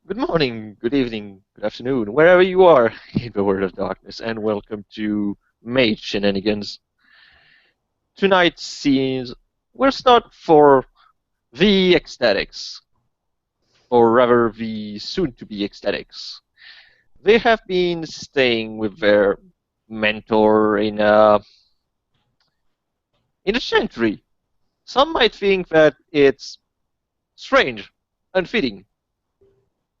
Good morning, good evening, good afternoon, wherever you are in the world of darkness, and welcome to Mage Shenanigans. Tonight's scenes will start for the Ecstatics, or rather the soon-to-be Ecstatics. They have been staying with their mentor in a chantry. Some might think that it's strange, unfitting,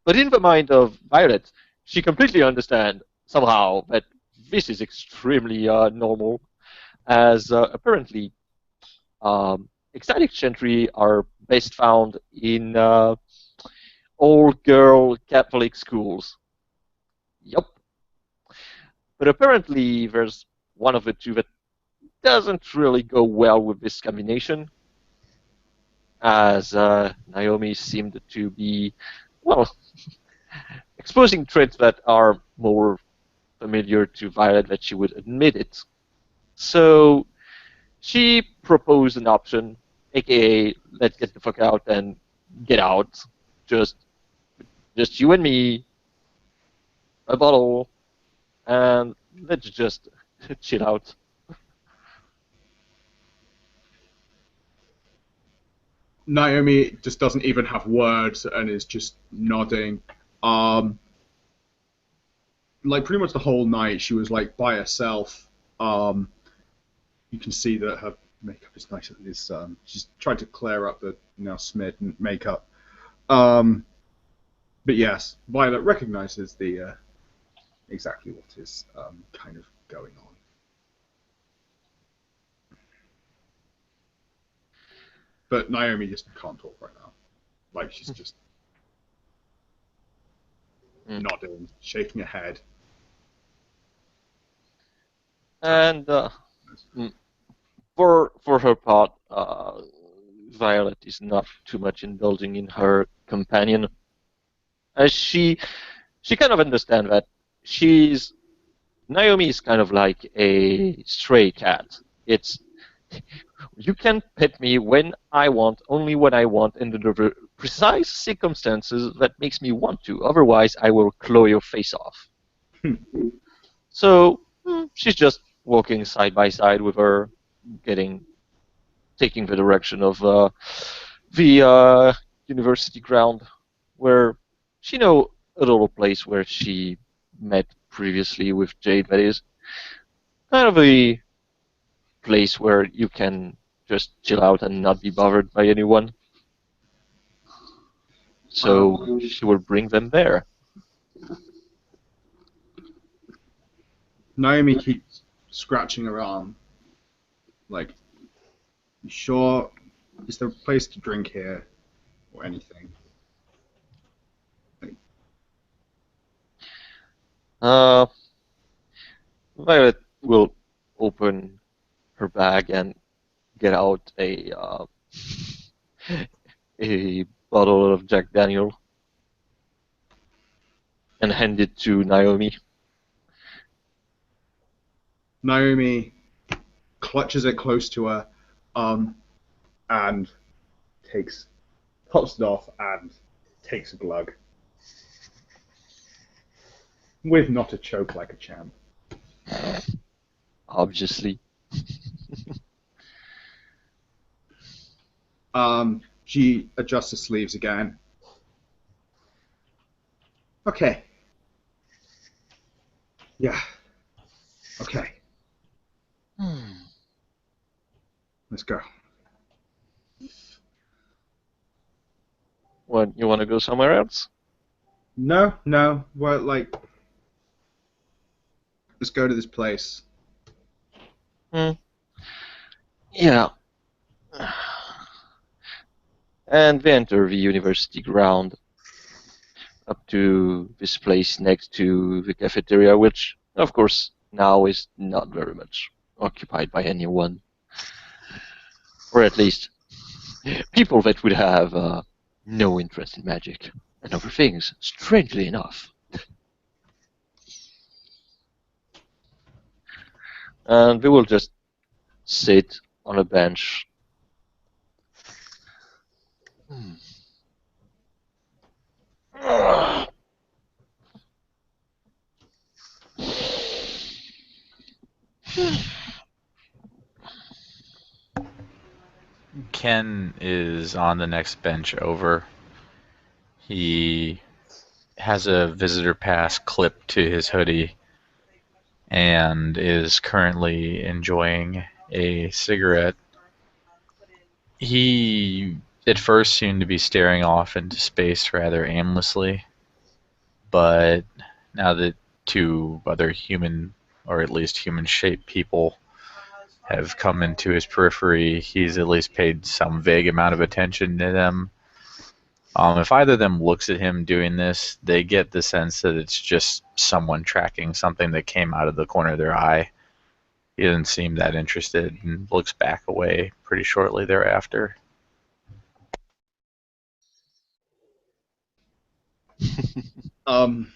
but in the mind of Violet, she completely understands somehow that this is extremely normal, as apparently ecstatic chantry are best found in all-girl Catholic schools. Yup. But apparently there's one of the two that doesn't really go well with this combination, as Naomi seemed to be, well, exposing traits that are more familiar to Violet that she would admit it. So she proposed an option, aka let's get the fuck out and get out. Just just you and me, a bottle, and let's just chill out. Naomi just doesn't even have words and is just nodding. Um, like pretty much the whole night, she was like by herself. Um, you can see that her makeup is nice. She's tried to clear up the now smeared makeup. Um, but yes, Violet recognizes the exactly what is kind of going on. But Naomi just can't talk right now. Like she's just Mm. nodding, shaking her head. And mm, for her part, Violet is not too much indulging in her companion, as she kind of understands that she's Naomi is kind of like a stray cat. It's you can pet me when I want, only when I want, and under the precise circumstances that makes me want to. Otherwise, I will claw your face off. So she's just walking side by side with her, getting taking the direction of the university ground, where she know a little place where she met previously with Jade. That is kind of a place where you can just chill out and not be bothered by anyone. So Um, she will bring them there. Naomi keeps scratching her arm, like, "You sure? Is there a place to drink here or anything?" Like, Uh, Violet will open her bag and get out a bottle of Jack Daniel and hand it to Naomi. Naomi clutches it close to her, um, and takes pops it off and takes a glug with not a choke like a champ. Obviously. She adjusts the sleeves again. Okay. Yeah. Okay. Hmm. Let's go. What, you want to go somewhere else? No, no. Well, like, let's go to this place. Hmm. Yeah. And we enter the university ground up to this place next to the cafeteria, which, of course, now is not very much occupied by anyone. Or at least people that would have no interest in magic and other things, strangely enough. And we will just sit on a bench. Hmm. Ken is on the next bench over. He has a visitor pass clipped to his hoodie and is currently enjoying a cigarette. He at first seemed to be staring off into space rather aimlessly, but now that two other human, or at least human-shaped people have come into his periphery, he's at least paid some vague amount of attention to them. If either of them looks at him doing this, they get the sense that it's just someone tracking something that came out of the corner of their eye. He doesn't seem that interested and looks back away pretty shortly thereafter. Um,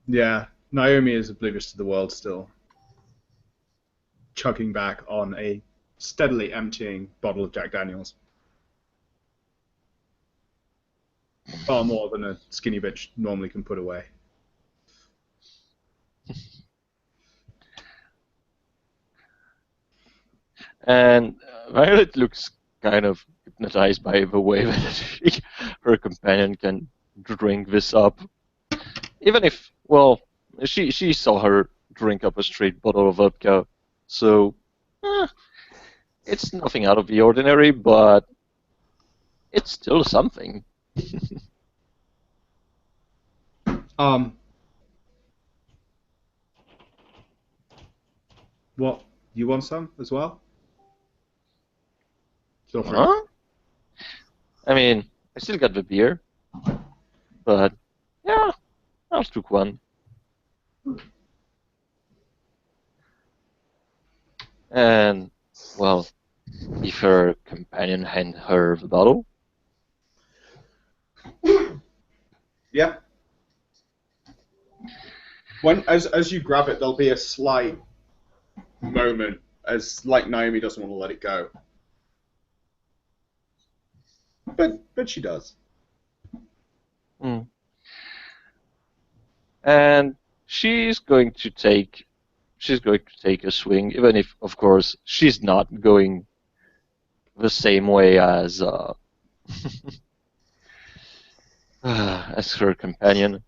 yeah, Naomi is oblivious to the world still, chugging back on a steadily emptying bottle of Jack Daniels. Far more than a skinny bitch normally can put away. And Violet looks kind of hypnotized by the way that her companion can drink this up. Even if, well, she saw her drink up a straight bottle of vodka, so eh, it's nothing out of the ordinary, but it's still something. Um, what? You want some as well? Feel free. Huh? I mean, I still got the beer, but yeah, I'll took one. And, well, if her companion hand her the bottle, Yeah. As you grab it, there'll be a slight moment as like Naomi doesn't want to let it go, but she does. mm, and she's going to take a swing, even if, of course, she's not going the same way as her companion.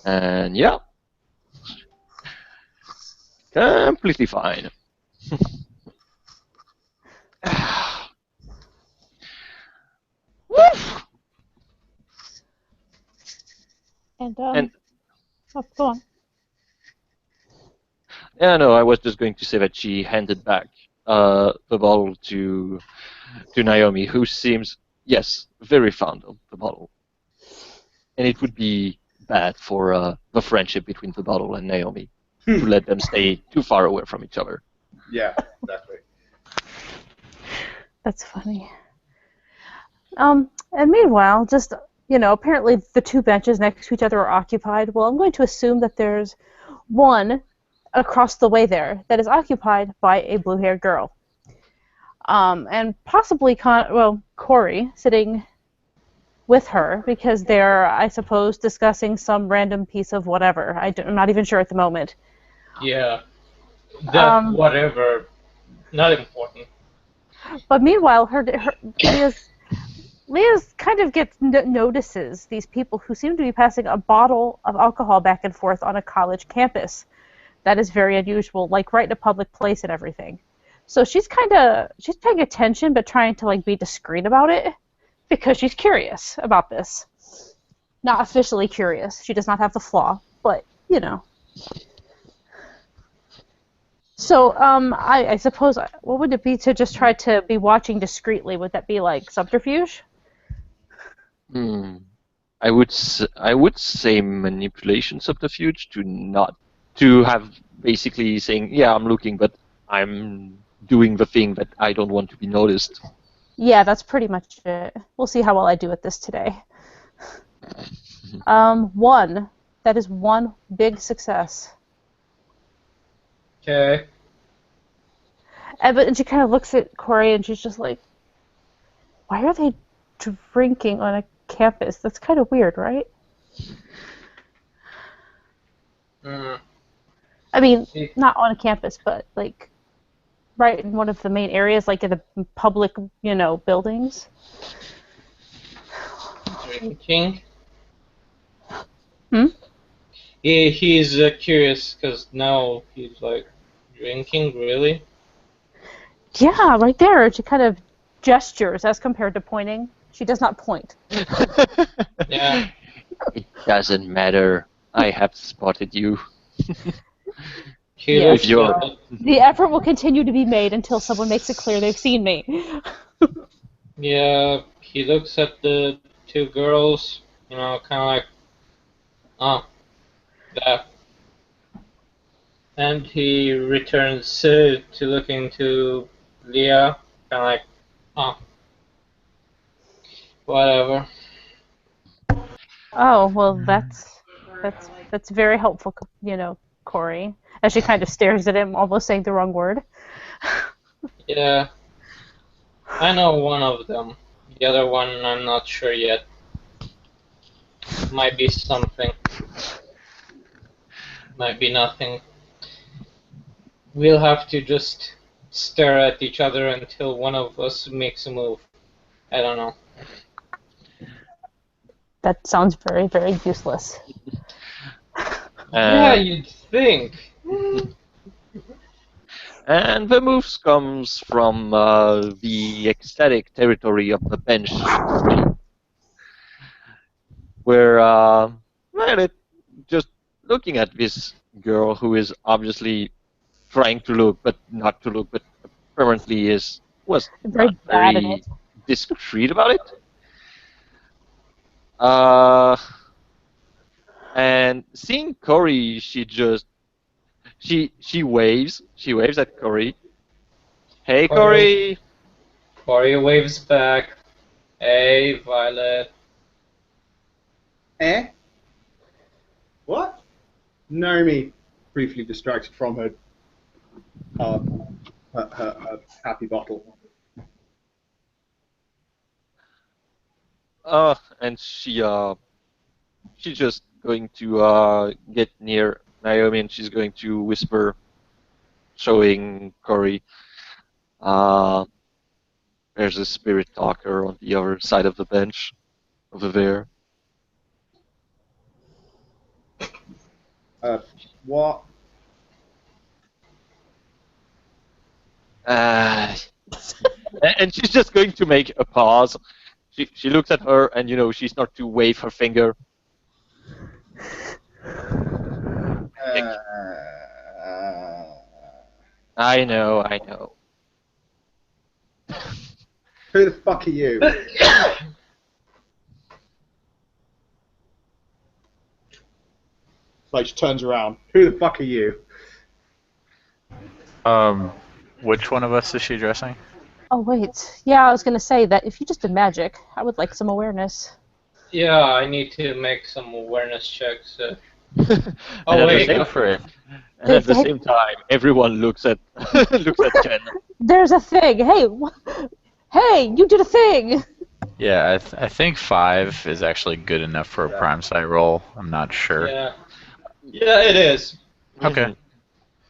And yeah, completely fine. Woof! And And oh, go on. yeah, no, I was just going to say that she handed back the bottle to Naomi, who seems, yes, very fond of the bottle. And it would be bad for the friendship between the bottle and Naomi to let them stay too far away from each other. Yeah, exactly. That's funny. And meanwhile, just apparently the two benches next to each other are occupied. Well, I'm going to assume that there's one across the way there that is occupied by a blue-haired girl. And possibly, Corey sitting with her because they're, I suppose, discussing some random piece of whatever. I'm not even sure at the moment. Yeah, that Um, whatever, not important. but meanwhile, Leah's kind of notices these people who seem to be passing a bottle of alcohol back and forth on a college campus. That is very unusual, like right in a public place and everything. So she's paying attention, but trying to like be discreet about it because she's curious about this. Not officially curious. She does not have the flaw, but you know. So I suppose what would it be to just try to be watching discreetly? Would that be like subterfuge? Hmm. I would say manipulation subterfuge to not to have basically saying, yeah, I'm looking, but I'm doing the thing that I don't want to be noticed. Yeah, that's pretty much it. We'll see how well I do at this today. One. That is one big success. Okay. And she kind of looks at Corey and she's just like, why are they drinking on a campus? That's kind of weird, right? Mm, I mean, see, not on a campus, but like right in one of the main areas, like in the public, buildings. Drinking. Hmm? He's curious because now he's like, drinking, really? Yeah, right there. She kind of gestures as compared to pointing. She does not point. Yeah. It doesn't matter. I have spotted you. He Yes. If looks you're at The effort will continue to be made until someone makes it clear they've seen me. Yeah, he looks at the two girls, kind of like, oh, that. And he returns to looking to Leah, kind of like, oh, whatever. Oh, well, that's very helpful, Corey. As she kind of stares at him, almost saying the wrong word. Yeah, I know one of them. The other one, I'm not sure yet. Might be something, might be nothing. We'll have to just stare at each other until one of us makes a move. I don't know. That sounds very, very useless. Yeah, and you'd think. and the moves comes from the ecstatic territory of the bench street, where well, it just looking at this girl who is obviously trying to look but not to look, but apparently was Very not bad at it. very discreet about it. Uh, and seeing Corey, she waves at Corey. Hey, Corey, Corey. Corey waves back. Hey, Violet. Eh? What? Naomi, briefly distracted from her happy bottle. And she's just going to get near Naomi, and she's going to whisper, showing Corey, uh, there's a spirit talker on the other side of the bench over there. What? Uh, and she's just going to make a pause. She looks at her, and she's not to wave her finger. Uh, I know, I know. who the fuck are you? Like, she turns around. Who the fuck are you? Which one of us is she addressing? Oh, wait. Yeah, I was going to say that if you just did magic, I would like some awareness. Yeah, I need to make some awareness checks. and Oh, at the wait. same Go for it. and at the same time, everyone looks at looks at Jen. There's a thing. Hey, hey, you did a thing. Yeah, I think 5 is actually good enough for a prime site roll. I'm not sure. Yeah. Yeah, it is. Okay.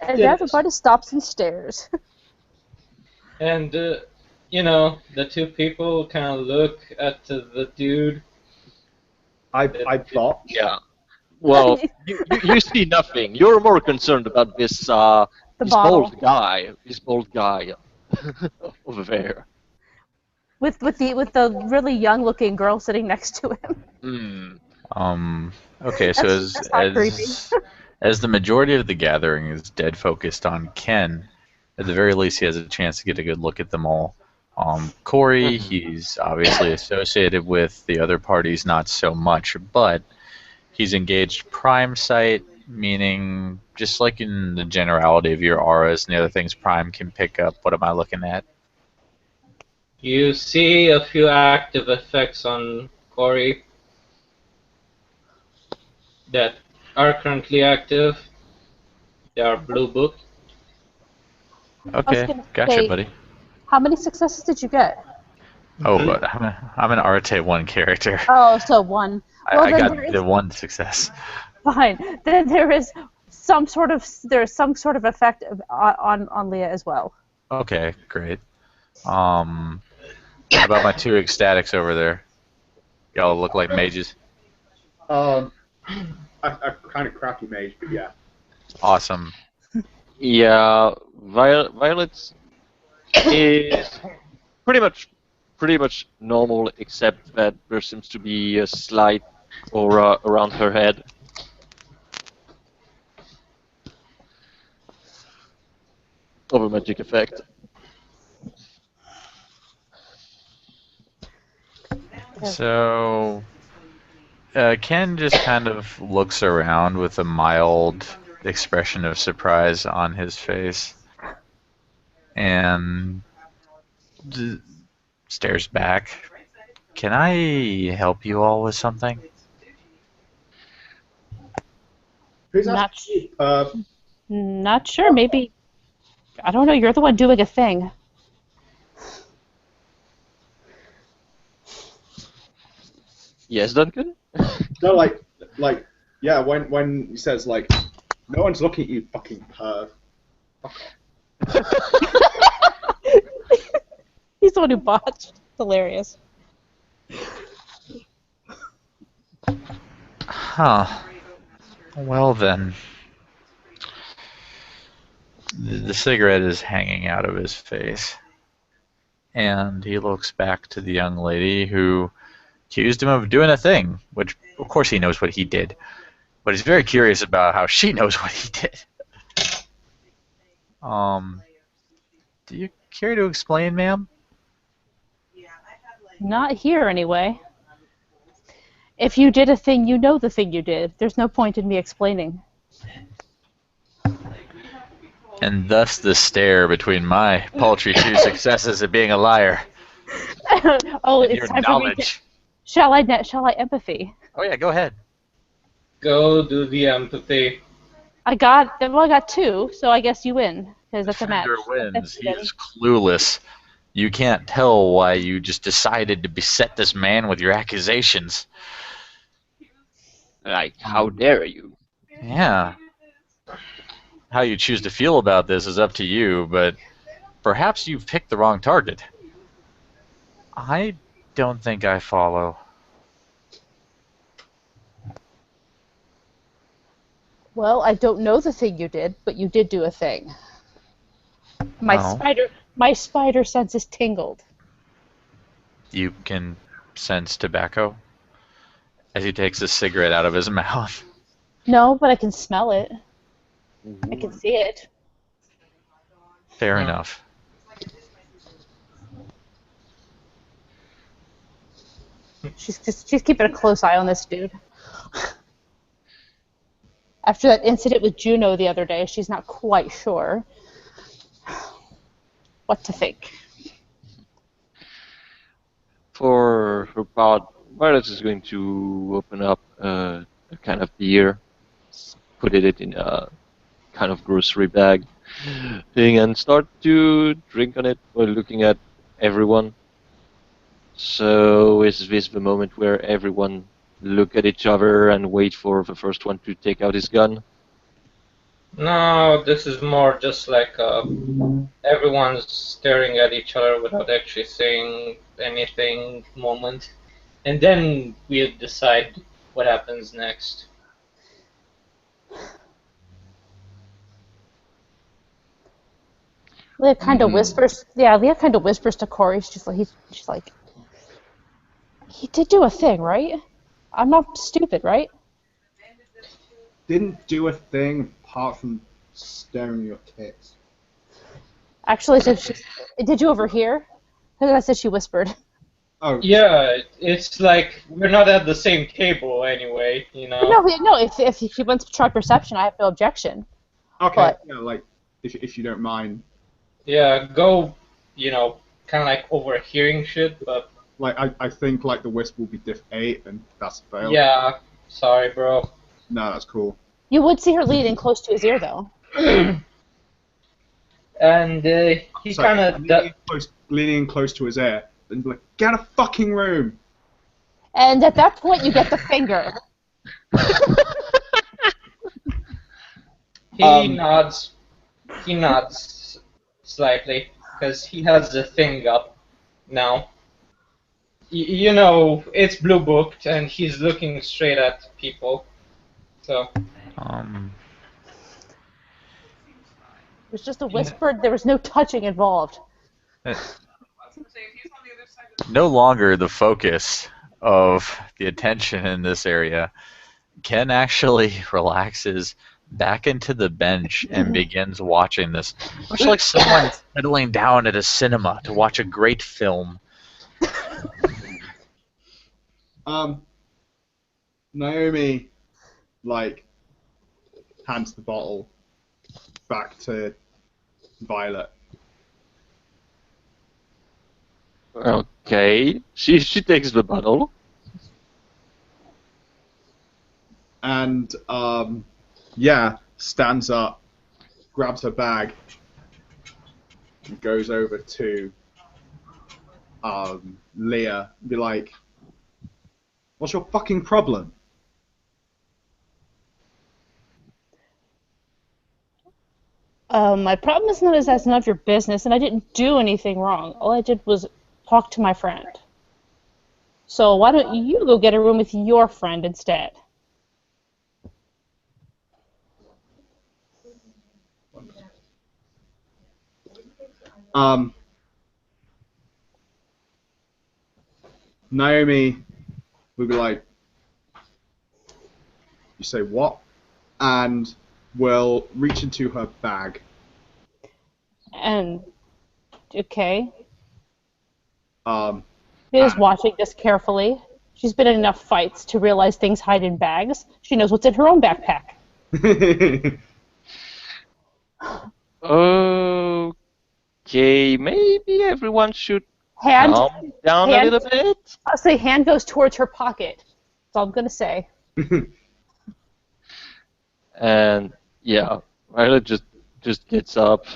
And Yes. everybody stops and stares. And, the two people kind of look at the dude. I botched. Yeah. Well, you see nothing. You're more concerned about this The this bottle. bold guy over there. With the really young looking girl sitting next to him. Okay, so That's not creepy. as the majority of the gathering is dead focused on Ken, at the very least he has a chance to get a good look at them all. Corey, he's obviously associated with the other parties, not so much, but he's engaged prime sight, meaning just like in the generality of your auras and the other things prime can pick up. What am I looking at? You see a few active effects on Corey that are currently active. They are blue book. I was Okay, gonna gotcha, say, buddy. how many successes did you get? Oh, but I'm an Arte 1 character. Oh, so one. Well, I then got there is the 1 success. fine. Then there is some sort of effect on Leah as well. Okay, great. How about my two ecstatics over there? Y'all look like mages. A kind of crappy mage, but yeah. Awesome. Yeah, Violet is pretty much normal, except that there seems to be a slight aura around her head. Of a magic effect. So, Ken just kind of looks around with a mild expression of surprise on his face and stares back. Can I help you all with something? Who's Not, asking you? not sure. Maybe, I don't know. You're the one doing a thing. Yes, Duncan? No, yeah. When he says like, no one's looking at you, fucking perv. Fuck off. He's the one who botched. Hilarious. Huh. Well then. The cigarette is hanging out of his face. And he looks back to the young lady who accused him of doing a thing, which, of course, he knows what he did. But he's very curious about how she knows what he did. Do you care to explain, ma'am? Not here, anyway. If you did a thing, you know the thing you did. There's no point in me explaining. And thus the stare between my paltry two successes at being a liar Oh, and it's your time for me to... knowledge. Shall I empathy? Oh yeah, go ahead. Go do the empathy. I got 2, so I guess you win because that's a match. Defender wins. That's He is clueless. You can't tell why you just decided to beset this man with your accusations. Like, how dare you? Yeah. How you choose to feel about this is up to you, but perhaps you've picked the wrong target. I don't think I follow. Well, I don't know the thing you did, but you did do a thing. My Oh. spider senses tingled. You can sense tobacco as he takes a cigarette out of his mouth. No, but I can smell it. I can see it. Fair enough. She's keeping a close eye on this dude. After that incident with Juno the other day, she's not quite sure what to think. For her part, Violet is going to open up a kind of beer, put it in a kind of grocery bag thing, and start to drink on it while looking at everyone. So is this the moment where everyone look at each other and wait for the first one to take out his gun? No, this is more just like everyone's staring at each other without actually saying anything moment. And then we'll decide what happens next. Leah kind of whispers. Yeah, Leah kind of whispers to Corey. She's like, he did do a thing, right? I'm not stupid, right? Didn't do a thing apart from staring at your tits. Actually, did you overhear? Because I said she whispered. Oh. Yeah, it's like we're not at the same table anyway, you know. No. If she wants to try perception, I have no objection. Okay. But, Yeah, like if you don't mind. Yeah, go, kind of like overhearing shit, but Like I think like the wisp will be diff 8 and that's a fail. yeah, sorry, bro. No, that's cool. you would see her leaning close to his ear, though. And he So, kind of leaning close to his ear, and be like, get a fucking room. And at that point, you get the finger. he nods. He nods slightly. because he has the thing up now. You know, it's blue booked, and he's looking straight at people. So Um, It was just a yeah. whisper. There was no touching involved. no longer the focus of the attention in this area, Ken actually relaxes back into the bench and begins watching this, much like someone settling down at a cinema to watch a great film. Naomi, like, hands the bottle back to Violet. Okay. She takes the bottle. And, yeah, stands up, grabs her bag, and goes over to Leah and be like, "What's your fucking problem?" My problem is not that's none of your business, and I didn't do anything wrong. All I did was talk to my friend. So why don't you go get a room with your friend instead? Naomi would be like, "You say what?" And will reach into her bag. And okay, Um, Liz and watching this carefully. She's been in enough fights to realize things hide in bags. She knows what's in her own backpack. Okay, maybe everyone should Hand, calm down a hand. little bit. I'll say hand goes towards her pocket. That's all I'm gonna say. And yeah, Violet just gets up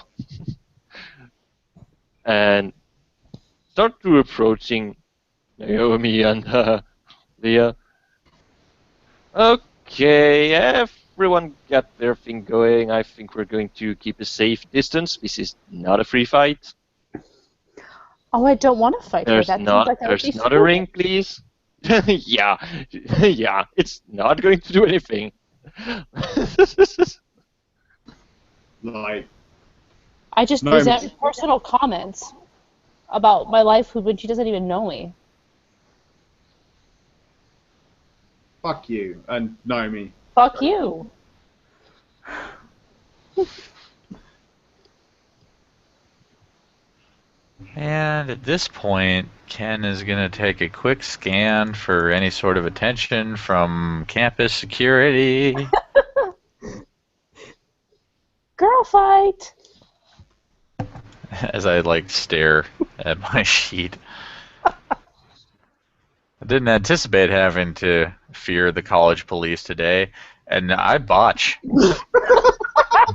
and start to approaching Naomi and Leah. Okay, everyone got their thing going. I think we're going to keep a safe distance. This is not a free fight. Oh, I don't want to fight her. There's That seems not like that would be there's not a ring, stupid. please. Yeah, yeah, it's not going to do anything. like, I just No, present personal comments about my life when she doesn't even know me. fuck you. And Naomi. Fuck you. And at this point, Ken is going to take a quick scan for any sort of attention from campus security. Girl fight. As I stare at my sheet. I didn't anticipate having to fear the college police today, and I botch.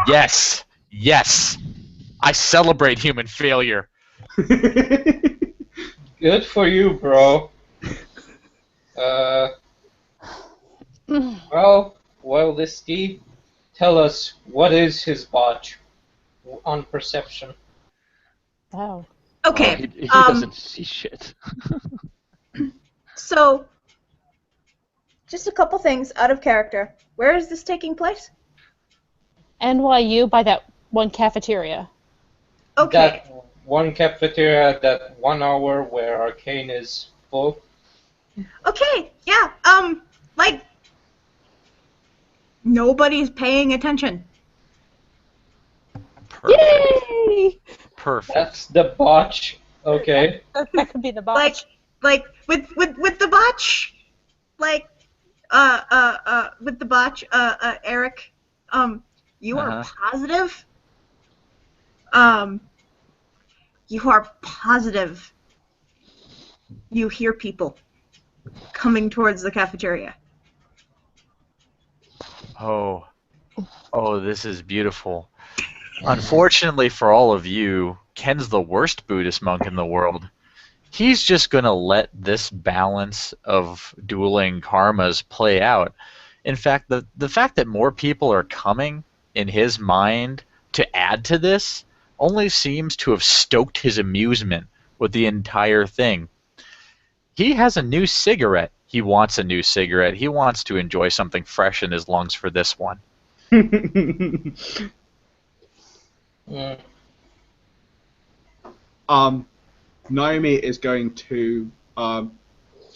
Yes, yes, I celebrate human failure. Good for you, bro. Well, Whiskey, tell us what is his botch on perception. Oh. Okay. He doesn't see shit. So, just a couple things out of character. Where is this taking place? NYU by that one cafeteria. Okay. That one cafeteria, that 1 hour where Arcane is full. Okay. Yeah. Like nobody's paying attention. Perfect. Yay! Perfect. That's the botch. Okay. That could be the botch. Like with the botch, like with the botch, Eric, you are positive. You are positive. You hear people coming towards the cafeteria. Oh, this is beautiful. Unfortunately for all of you, Ken's the worst Buddhist monk in the world. He's just going to let this balance of dueling karmas play out. In fact, the fact that more people are coming in his mind to add to this only seems to have stoked his amusement with the entire thing. He has a new cigarette. He wants a new cigarette. He wants to enjoy something fresh in his lungs for this one. Mm. Naomi is going to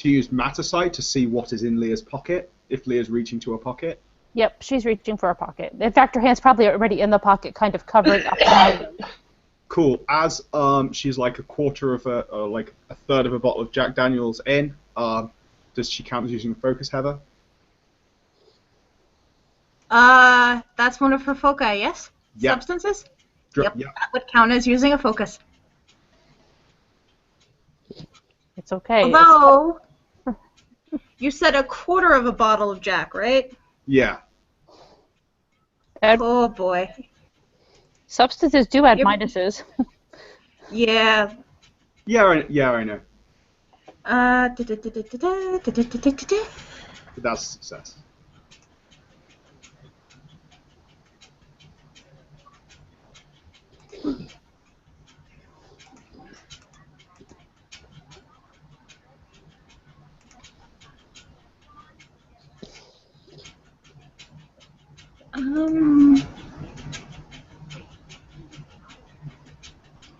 use matter sight to see what is in Leah's pocket, if Leah's reaching to her pocket. Yep, she's reaching for a pocket. In fact, her hand's probably already in the pocket, kind of covering up the item. Cool. As she's like a third of a bottle of Jack Daniels in, does she count as using focus, Heather? That's one of her foci, yes? Yeah. Substances? Yep. That would count as using a focus. It's okay. Although, you said a quarter of a bottle of Jack, right? Yeah. Oh boy. Substances do add Yep. minuses. Yeah. Yeah, I know. But that's a success.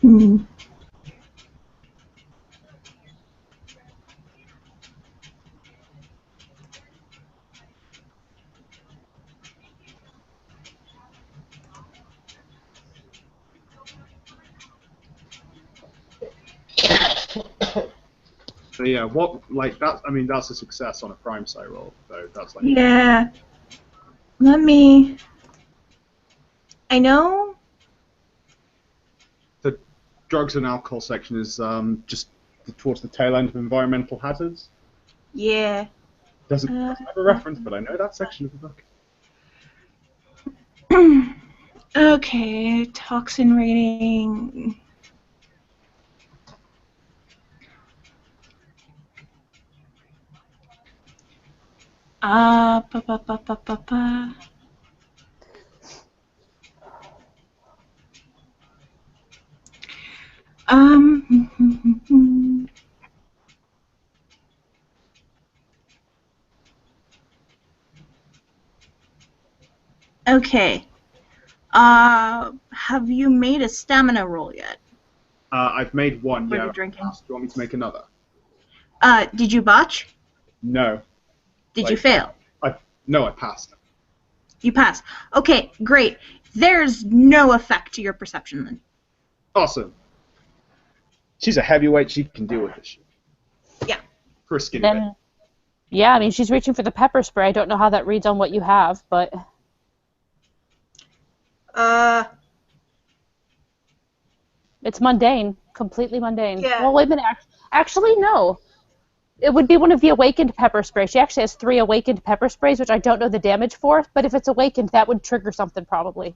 Hmm. So yeah, that's a success on a prime site roll. So that's like Yeah. I know. the drugs and alcohol section is just towards the tail end of environmental hazards. Yeah. Doesn't have a reference, but I know that section of the book. Okay, toxin rating. Ba, ba, ba, ba, ba, ba. Okay. Have you made a stamina roll yet? I've made one. For Yeah. the drinking. Do you want me to make another? Did you botch? No. Did you fail? No, I passed. You passed. Okay, great. There's no effect to your perception then. Awesome. She's a heavyweight. She can deal with this shit. Yeah. For a skinny bit. Then, yeah, I mean, she's reaching for the pepper spray. I don't know how that reads on what you have, but it's mundane, completely mundane. Yeah. Well, wait a minute. Actually, no. It would be one of the awakened pepper spray. She actually has 3 awakened pepper sprays, which I don't know the damage for, but if it's awakened, that would trigger something probably.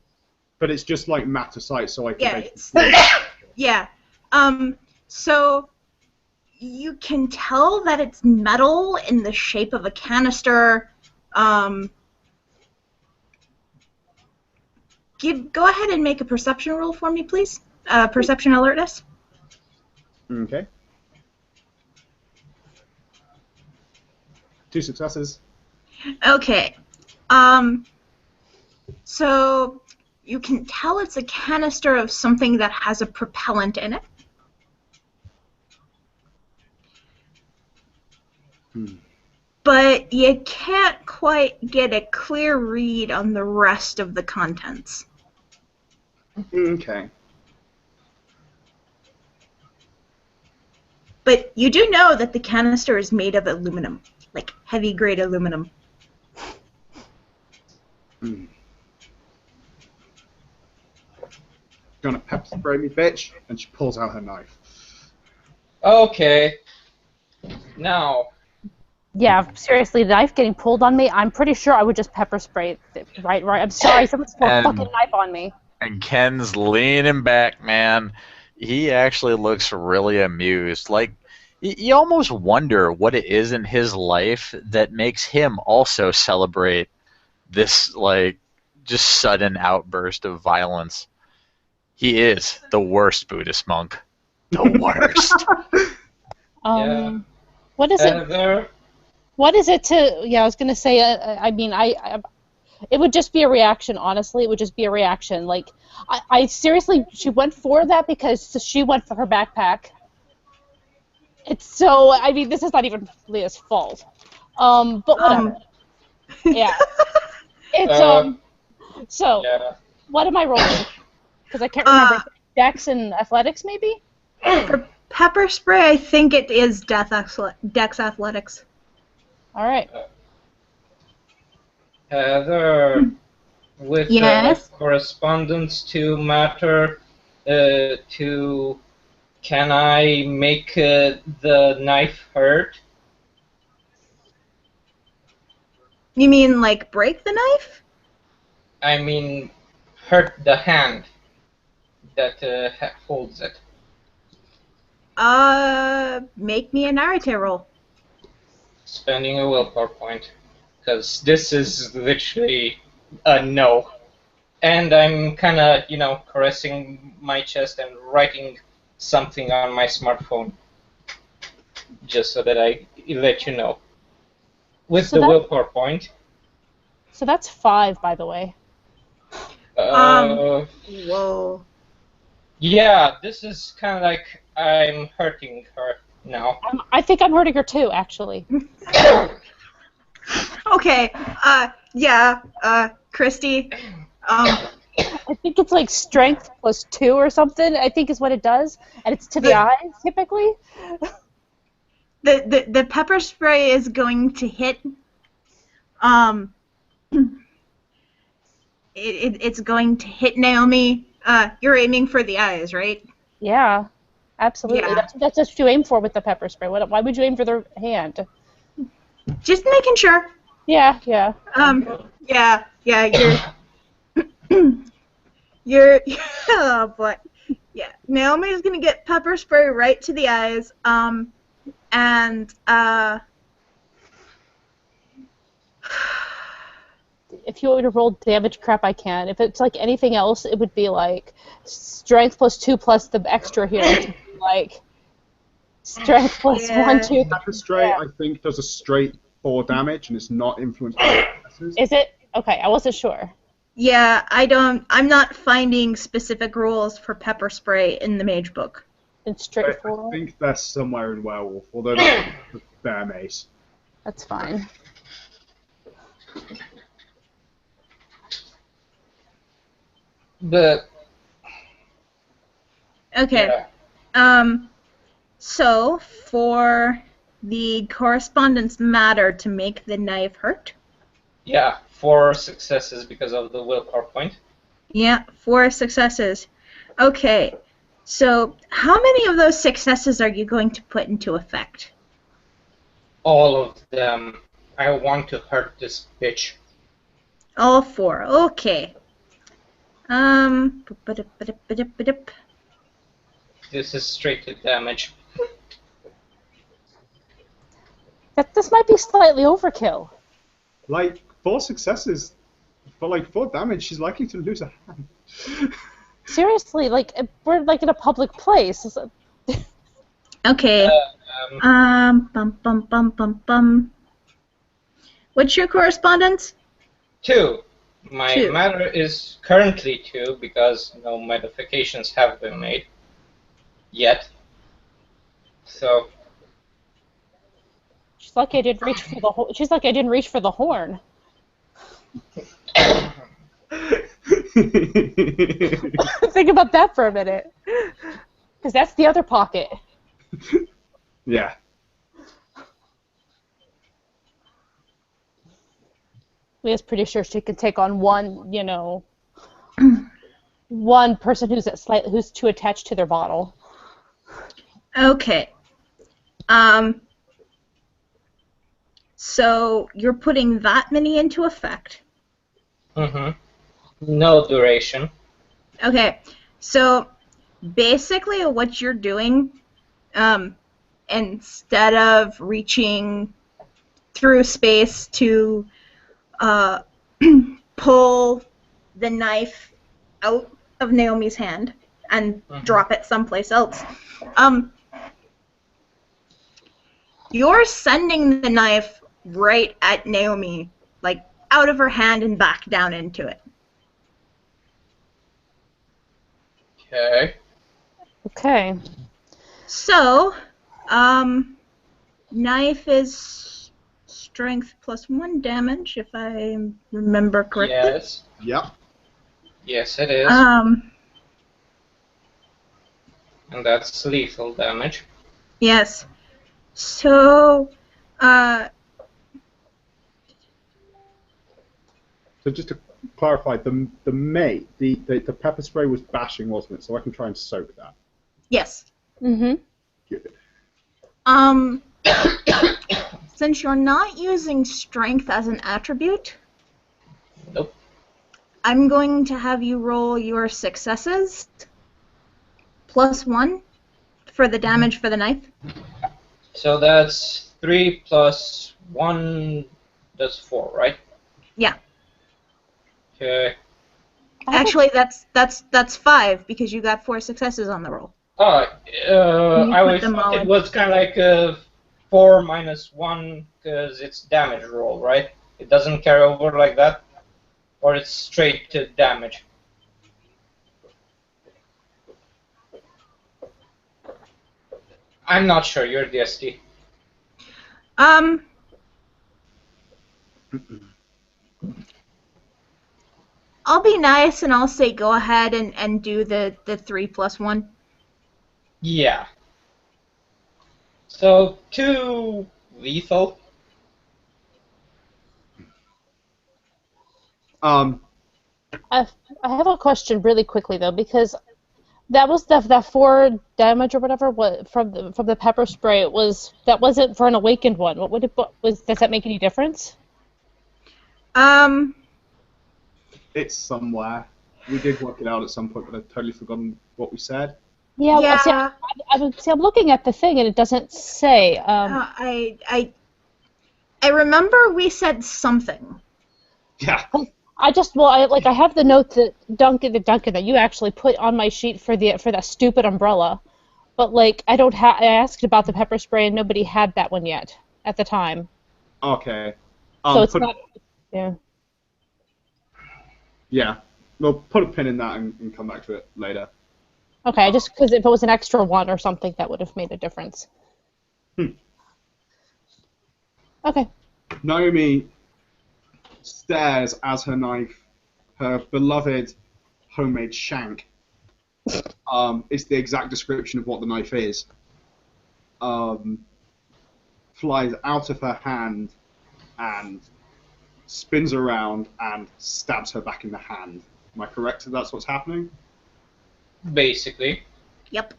But it's just like matter sight, so I can Yeah, basically... yeah. So you can tell that it's metal in the shape of a canister. Go ahead and make a perception roll for me, please. Perception alertness. Okay. 2 successes. Okay. So you can tell it's a canister of something that has a propellant in it. But you can't quite get a clear read on the rest of the contents. Okay. But you do know that the canister is made of aluminum, like heavy-grade aluminum. Gonna pepper spray me, bitch, and she pulls out her knife. Okay. Now, Yeah, seriously, the knife getting pulled on me, I'm pretty sure I would just pepper spray it. Right. I'm sorry, someone's pulled a And- fucking knife on me. And Ken's leaning back, man. He actually looks really amused. Like, you almost wonder what it is in his life that makes him also celebrate this, like, just sudden outburst of violence. He is the worst Buddhist monk. The worst. Yeah. What is it? There. What is it to? Yeah, I was gonna say. I mean, it would just be a reaction. Honestly, it would just be a reaction. Like, I seriously, she went for that because she went for her backpack. It's so. I mean, this is not even Leah's fault. But whatever. Yeah. It's So, Yeah. what am I rolling? Because I can't remember. Dex and athletics, maybe. For pepper spray, I think it is Dex Athletics. All right. Heather, with Yes? correspondence to matter, to can I make the knife hurt? You mean like break the knife? I mean, hurt the hand that holds it. Make me a narrative roll. Spending a willpower point, because this is literally a no. And I'm kind of, caressing my chest and writing something on my smartphone, just so that I let you know. With So the that- willpower point. So that's 5, by the way. Whoa. Yeah, this is kind of like I'm hurting her now. I think I'm hurting her too, actually. Okay. Christy. I think it's like strength plus 2 or something. I think is what it does, and it's to the eyes typically. The pepper spray is going to hit. It's going to hit Naomi. You're aiming for the eyes, right? Yeah, absolutely. Yeah. That's what you aim for with the pepper spray. Why would you aim for the hand? Just making sure. Yeah. Yeah. You're. Oh boy. Yeah. Naomi's gonna get pepper spray right to the eyes. And If you want me to roll damage crap, I can. If it's like anything else, it would be like strength plus 2 plus the extra here. Which would be like strength plus Yeah. 1, 2. Pepper spray, I think, does a straight 4 damage, and it's not influenced by successes. Is it? Okay, I wasn't sure. Yeah, I'm not finding specific rules for pepper spray in the mage book. It's I straightforward. think that's somewhere in Werewolf, although that's the bear mace. That's fine. But Okay. yeah, So for the correspondence matter to make the knife hurt. yeah, 4 successes because of the willpower point. Yeah, 4 successes. Okay. So how many of those successes are you going to put into effect? All of them. I want to hurt this bitch. All 4. Okay. This is straight to damage. This might be slightly overkill. Like, 4 successes, for like 4 damage, she's likely to lose a hand. Seriously, like we're like in a public place. Okay. What's your correspondence? 2. My 2. matter is currently 2 because no modifications have been made yet. So She's lucky I didn't reach for the She's lucky I didn't reach for the horn. Think about that for a minute, because that's the other pocket. Yeah. Leah's pretty sure she can take on one, one person who's too attached to their bottle. Okay. So you're putting that many into effect. no duration. Okay. So basically what you're doing, instead of reaching through space to pull the knife out of Naomi's hand, and drop it someplace else. You're sending the knife right at Naomi, like out of her hand and back down into it. Okay. Okay. So, knife is strength plus 1 damage, if I remember correctly. Yes. Yep. Yes, it is. Um, And that's lethal damage. yes. So, So just to clarify, the pepper spray was bashing, wasn't it? So I can try and soak that. yes. Mm-hmm. Good. Since you're not using strength as an attribute, Nope. I'm going to have you roll your successes plus 1 for the damage for the knife. So that's 3 plus 1, that's 4, right? Yeah. Okay. Actually, that's 5 because you got 4 successes on the roll. Oh, You I put always them thought all it in. was kind of like a 4 minus 1 because it's damage roll, right? It doesn't carry over like that? Or it's straight to damage? I'm not sure, you're the SD. I'll be nice and I'll say go ahead and do the 3 plus 1. Yeah. So, 2 lethal. I have a question really quickly though, because that was that 4 damage or whatever from the pepper spray. That wasn't for an awakened one. What would it does that make any difference? It's somewhere. We did work it out at some point, but I've totally forgotten what we said. Yeah. Yeah. I'm looking at the thing and it doesn't say. I remember we said something. Yeah. I have the note that Duncan that you actually put on my sheet for that stupid umbrella, but like I asked about the pepper spray and nobody had that one yet at the time. Okay. So it's not. Yeah. Yeah. We'll put a pin in that and come back to it later. Okay, just because if it was an extra one or something, that would have made a difference. Okay. Naomi stares as her knife, her beloved homemade shank. It's the exact description of what the knife is. Flies out of her hand and spins around and stabs her back in the hand. Am I correct if that's what's happening? Basically. Yep.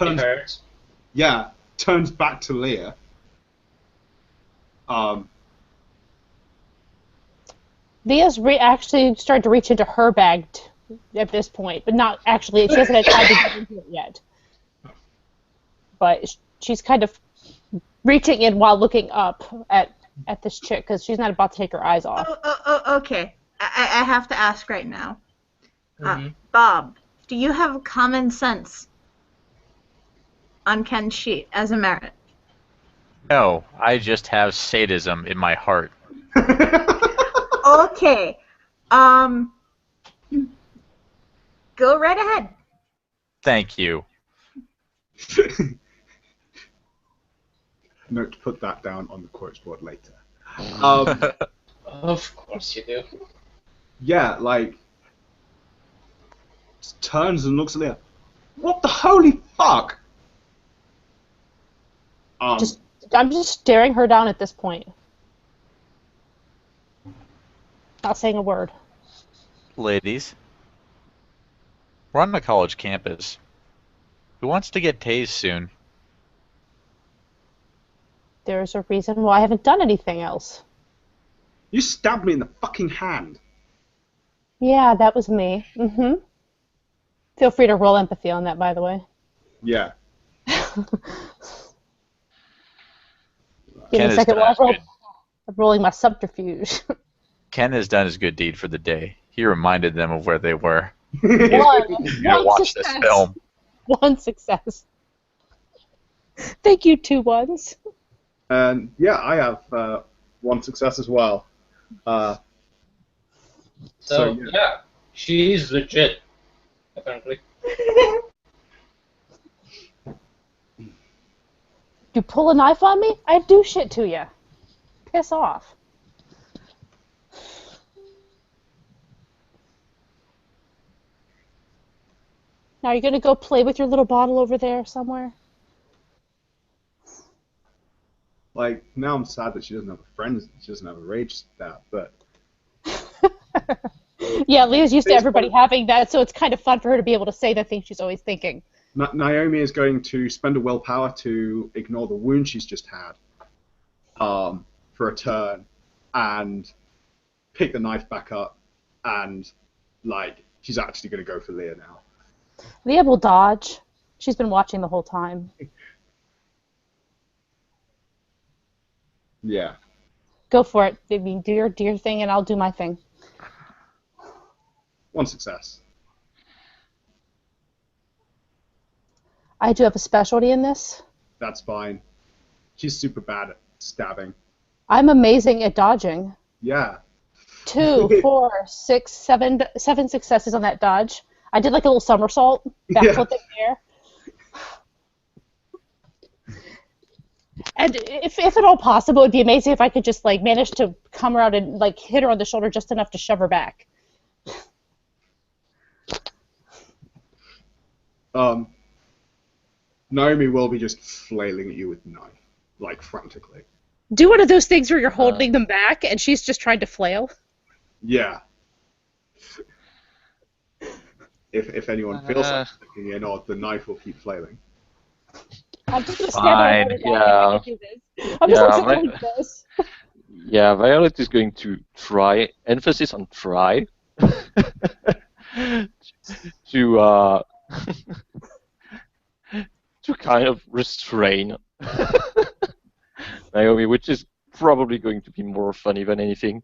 It hurts. Turns back to Leah. Leah's actually started to reach into her bag at this point, but not actually. She hasn't had time to get into it yet. But she's kind of reaching in while looking up at this chick because she's not about to take her eyes off. Okay. I have to ask right now. Mm-hmm. Bob, do you have common sense on Ken's sheet as a merit? No, I just have sadism in my heart. Okay. Go right ahead. Thank you. Note to put that down on the quotes board later. Of course you do. Yeah, like turns and looks at Leah. What the holy fuck? I'm just staring her down at this point. Not saying a word. Ladies, we're on the college campus. Who wants to get tased soon? There's a reason why I haven't done anything else. You stabbed me in the fucking hand. Yeah, that was me. Mm-hmm. Feel free to roll empathy on that, by the way. Yeah. Give me a second while I roll. I'm rolling my subterfuge. Ken has done his good deed for the day. He reminded them of where they were. One Watch this success. film. One success. Thank you, 2 ones. And yeah, I have 1 success as well. So yeah, she's legit, apparently. You pull a knife on me, I'd do shit to you. Piss off. Now, are you going to go play with your little bottle over there somewhere? Like, now I'm sad that she doesn't have a friend, she doesn't have a rage stat, but Yeah, Leah's used to everybody having that, so it's kind of fun for her to be able to say the things she's always thinking. Naomi is going to spend a willpower to ignore the wound she's just had for a turn and pick the knife back up and, like, she's actually going to go for Leah now. Leah will dodge. She's been watching the whole time. Yeah. Go for it. I mean, do your dear thing, and I'll do my thing. 1 success. I do have a specialty in this. That's fine. She's super bad at stabbing. I'm amazing at dodging. Yeah. 2, 4, 6, 7 successes on that dodge. I did like a little somersault, backflip in the air. And if at all possible, it'd be amazing if I could just like manage to come around and like hit her on the shoulder just enough to shove her back. Naomi will be just flailing at you with the knife, like frantically. Do one of those things where you're holding them back and she's just trying to flail. Yeah. If anyone feels like sticking in, or the knife will keep flailing. I'm just gonna stand there and Yeah. do this. I'm just Yeah, gonna do this. Yeah, Violet is going to try, emphasis on try, to to kind of restrain Naomi, which is probably going to be more funny than anything.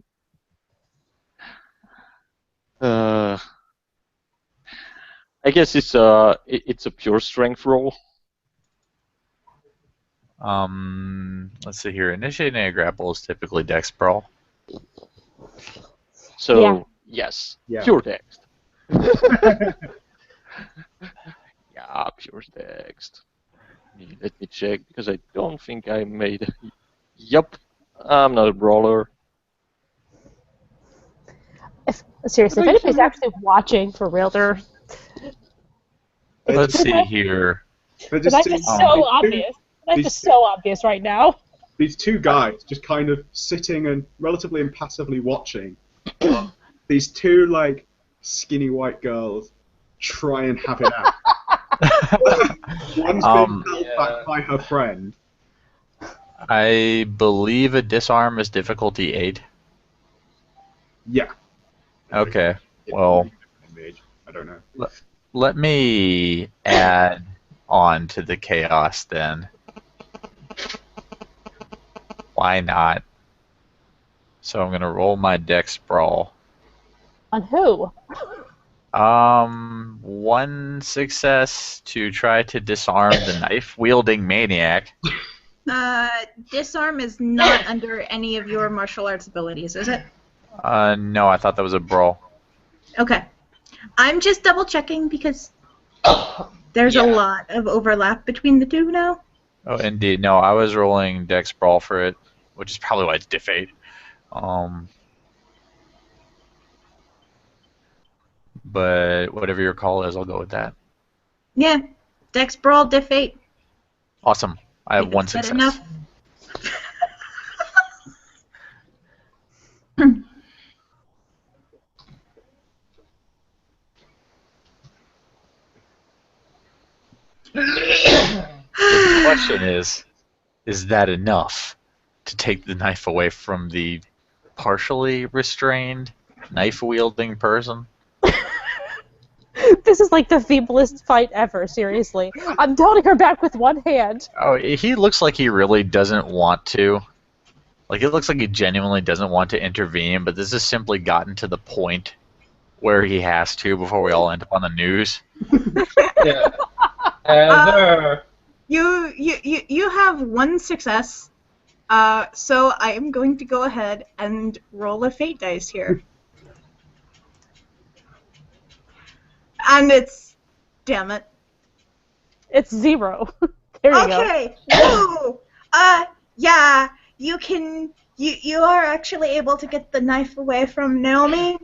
I guess it's a pure strength roll. Let's see here. Initiating a grapple is typically dex brawl. So Yeah. yes, Yeah. pure text. Yeah, pure text. Let me check because I don't think I made. Yup, I'm not a brawler. Seriously, if anybody's actually watching for real, they're Let's see here. They're that's just just two- so these obvious. That's these just two- so obvious right now. These 2 guys just kind of sitting and relatively impassively watching these 2 like skinny white girls try and have it out. One's being held back by her friend. I believe a disarm is difficulty 8. Yeah. Okay. Well, I don't know. let me add on to the chaos then. Why not? So I'm gonna roll my dex brawl. On who? 1 success to try to disarm the knife-wielding maniac. Disarm is not under any of your martial arts abilities, is it? No, I thought that was a brawl. Okay. I'm just double checking because there's a lot of overlap between the 2 now. Oh, indeed. No, I was rolling dex brawl for it, which is probably why it's diff 8. But whatever your call is, I'll go with that. Yeah. Dex Brawl, Diff 8. Awesome. I have Think 1 that's good success. enough? The question is that enough to take the knife away from the partially restrained, knife-wielding person? This is like the feeblest fight ever, seriously. I'm holding her back with one hand. Oh, he looks like he really doesn't want to. Like, it looks like he genuinely doesn't want to intervene, but this has simply gotten to the point where he has to before we all end up on the news. Yeah. Uh, you have one success. So I am going to go ahead and roll a fate dice here. And it's, damn it. It's 0. There you go. Okay. Woo. Yeah. You are actually able to get the knife away from Naomi,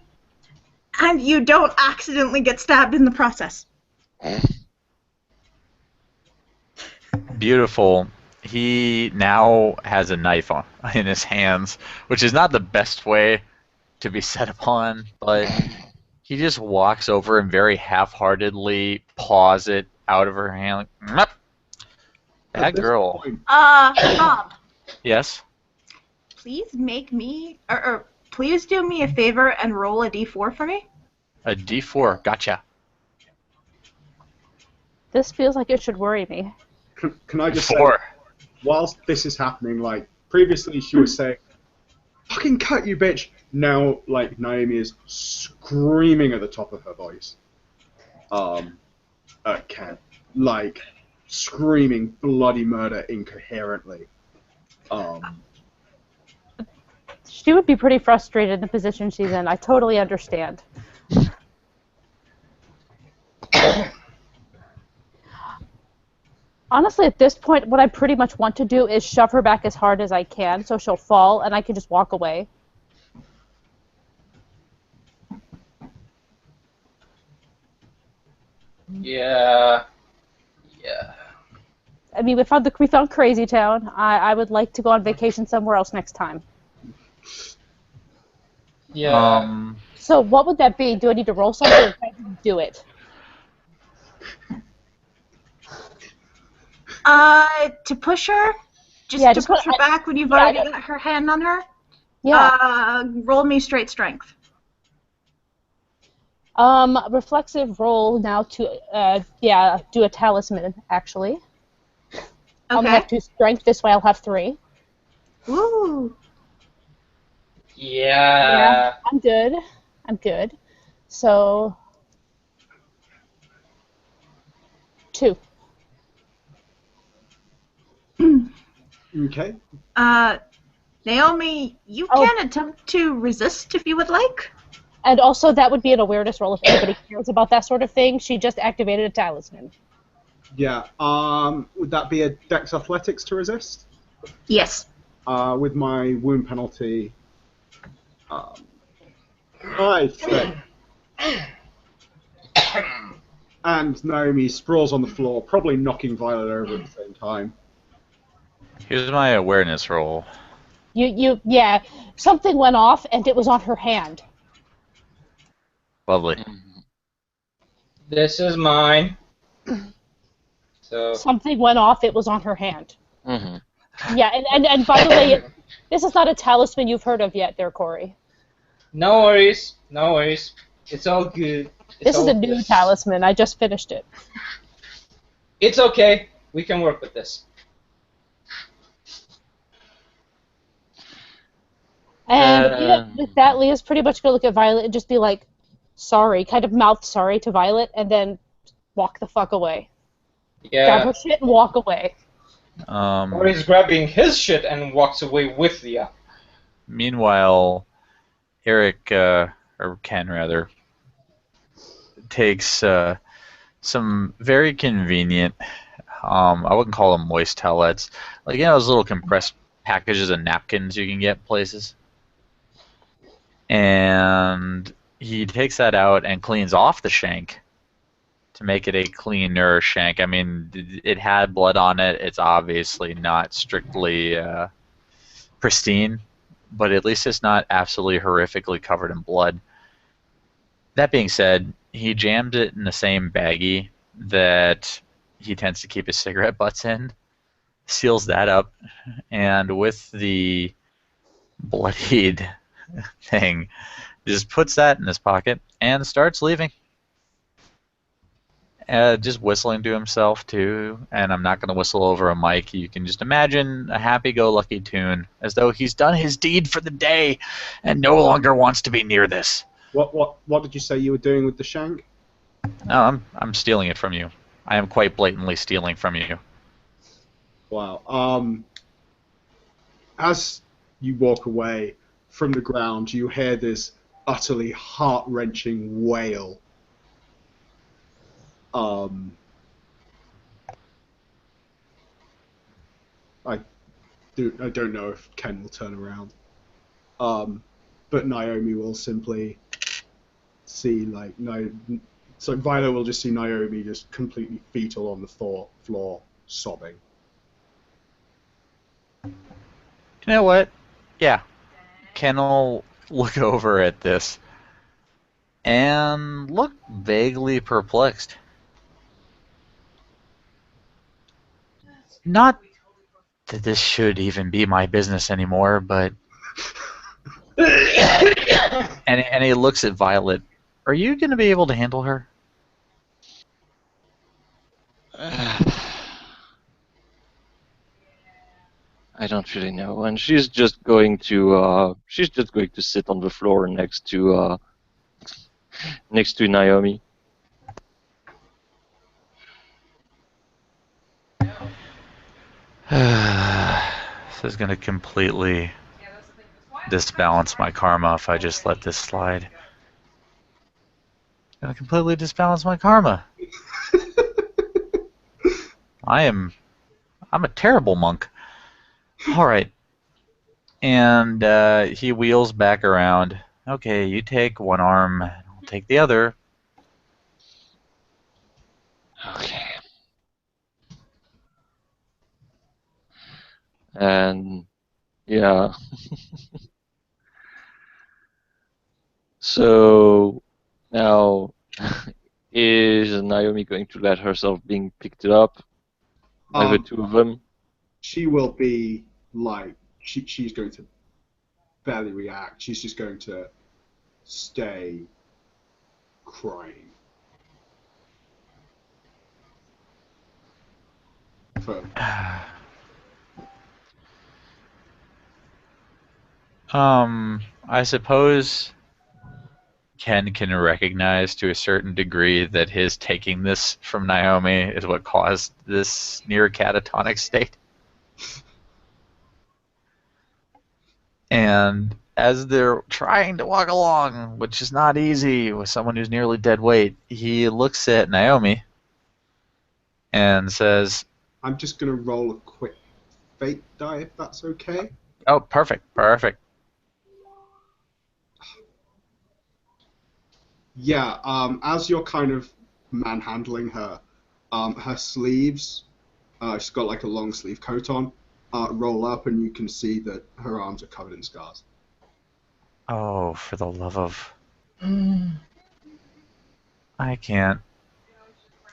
and you don't accidentally get stabbed in the process. Beautiful. He now has a knife in his hands, which is not the best way to be set upon, but he just walks over and very half-heartedly paws it out of her hand. Like, At bad this girl. point, Bob, Yes? please make me, or please do me a favor and roll a d4 for me. A D4. Gotcha. This feels like it should worry me. can I just say, 4. whilst this is happening, like, previously she was saying, fucking cut, you bitch. Now, like, Naomi is screaming at the top of her voice. At Ken. Like, screaming bloody murder incoherently. She would be pretty frustrated in the position she's in. I totally understand. Honestly, at this point, what I pretty much want to do is shove her back as hard as I can so she'll fall and I can just walk away. Yeah. Yeah. I mean, we found Crazy Town. I would like to go on vacation somewhere else next time. Yeah. So what would that be? Do I need to roll something or can I just do it? To push her? Just Yeah, to push her back when you've already got her hand on her? Yeah. Roll me straight strength. Reflexive roll now to, do a talisman, actually. I only Okay. have 2 strength, this way I'll have 3. Ooh. Yeah. I'm good. So, 2. Okay. Naomi, you Oh. can attempt to resist if you would like. And also, that would be an awareness roll if anybody cares about that sort of thing. She just activated a talisman. Yeah. Would that be a Dex Athletics to resist? Yes. With my wound penalty. I think. And Naomi sprawls on the floor, probably knocking Violet over at the same time. Here's my awareness roll. Yeah, something went off and it was on her hand. Lovely. This is mine. So. Something went off, it was on her hand. Mm-hmm. Yeah, and by the way, this is not a talisman you've heard of yet there, Corey. No worries. No worries. It's all good. This is a new talisman. I just finished it. It's okay. We can work with this. And with that, Leah's pretty much going to look at Violet and just be like, sorry, kind of mouth sorry to Violet, and then walk the fuck away. Yeah. Grab her shit and walk away. Or he's grabbing his shit and walks away with Leah. Meanwhile, Eric, or Ken rather, takes some very convenient, I wouldn't call them moist towelettes, like, you know, those little compressed packages of napkins you can get places. And he takes that out and cleans off the shank to make it a cleaner shank. I mean, it had blood on it. It's obviously not strictly pristine, but at least it's not absolutely horrifically covered in blood. That being said, he jammed it in the same baggie that he tends to keep his cigarette butts in, seals that up, and with the bloodied thing, just puts that in his pocket and starts leaving. just whistling to himself too, and I'm not going to whistle over a mic. You can just imagine a happy-go-lucky tune, as though he's done his deed for the day and no longer wants to be near this. What did you say you were doing with the shank? No, I'm stealing it from you. I am quite blatantly stealing from you. Wow. As you walk away from the ground, you hear this utterly heart-wrenching wail. I don't know if Ken will turn around. But Naomi will simply see so Violet will just see Naomi just completely fetal on the floor sobbing. You know what? Yeah. Ken will look over at this and look vaguely perplexed. Not that this should even be my business anymore, but... and he looks at Violet. Are you going to be able to handle her? I don't really know, and she's just going to sit on the floor next to Naomi. This is going to completely disbalance my karma if I just let this slide. It's going to completely disbalance my karma. I'm a terrible monk. All right. And he wheels back around. Okay, you take one arm, I'll take the other. Okay. And yeah. So now, is Naomi going to let herself being picked up by the two of them? She will be like she's going to barely react. She's just going to stay crying. I suppose Ken can recognize to a certain degree that his taking this from Naomi is what caused this near catatonic state. And as they're trying to walk along, which is not easy with someone who's nearly dead weight, he looks at Naomi and says, I'm just going to roll a quick fate die if that's okay. Oh, perfect. Yeah, as you're kind of manhandling her, her sleeves, she's got like a long sleeve coat on, roll up and you can see that her arms are covered in scars. Oh, for the love of... I can't.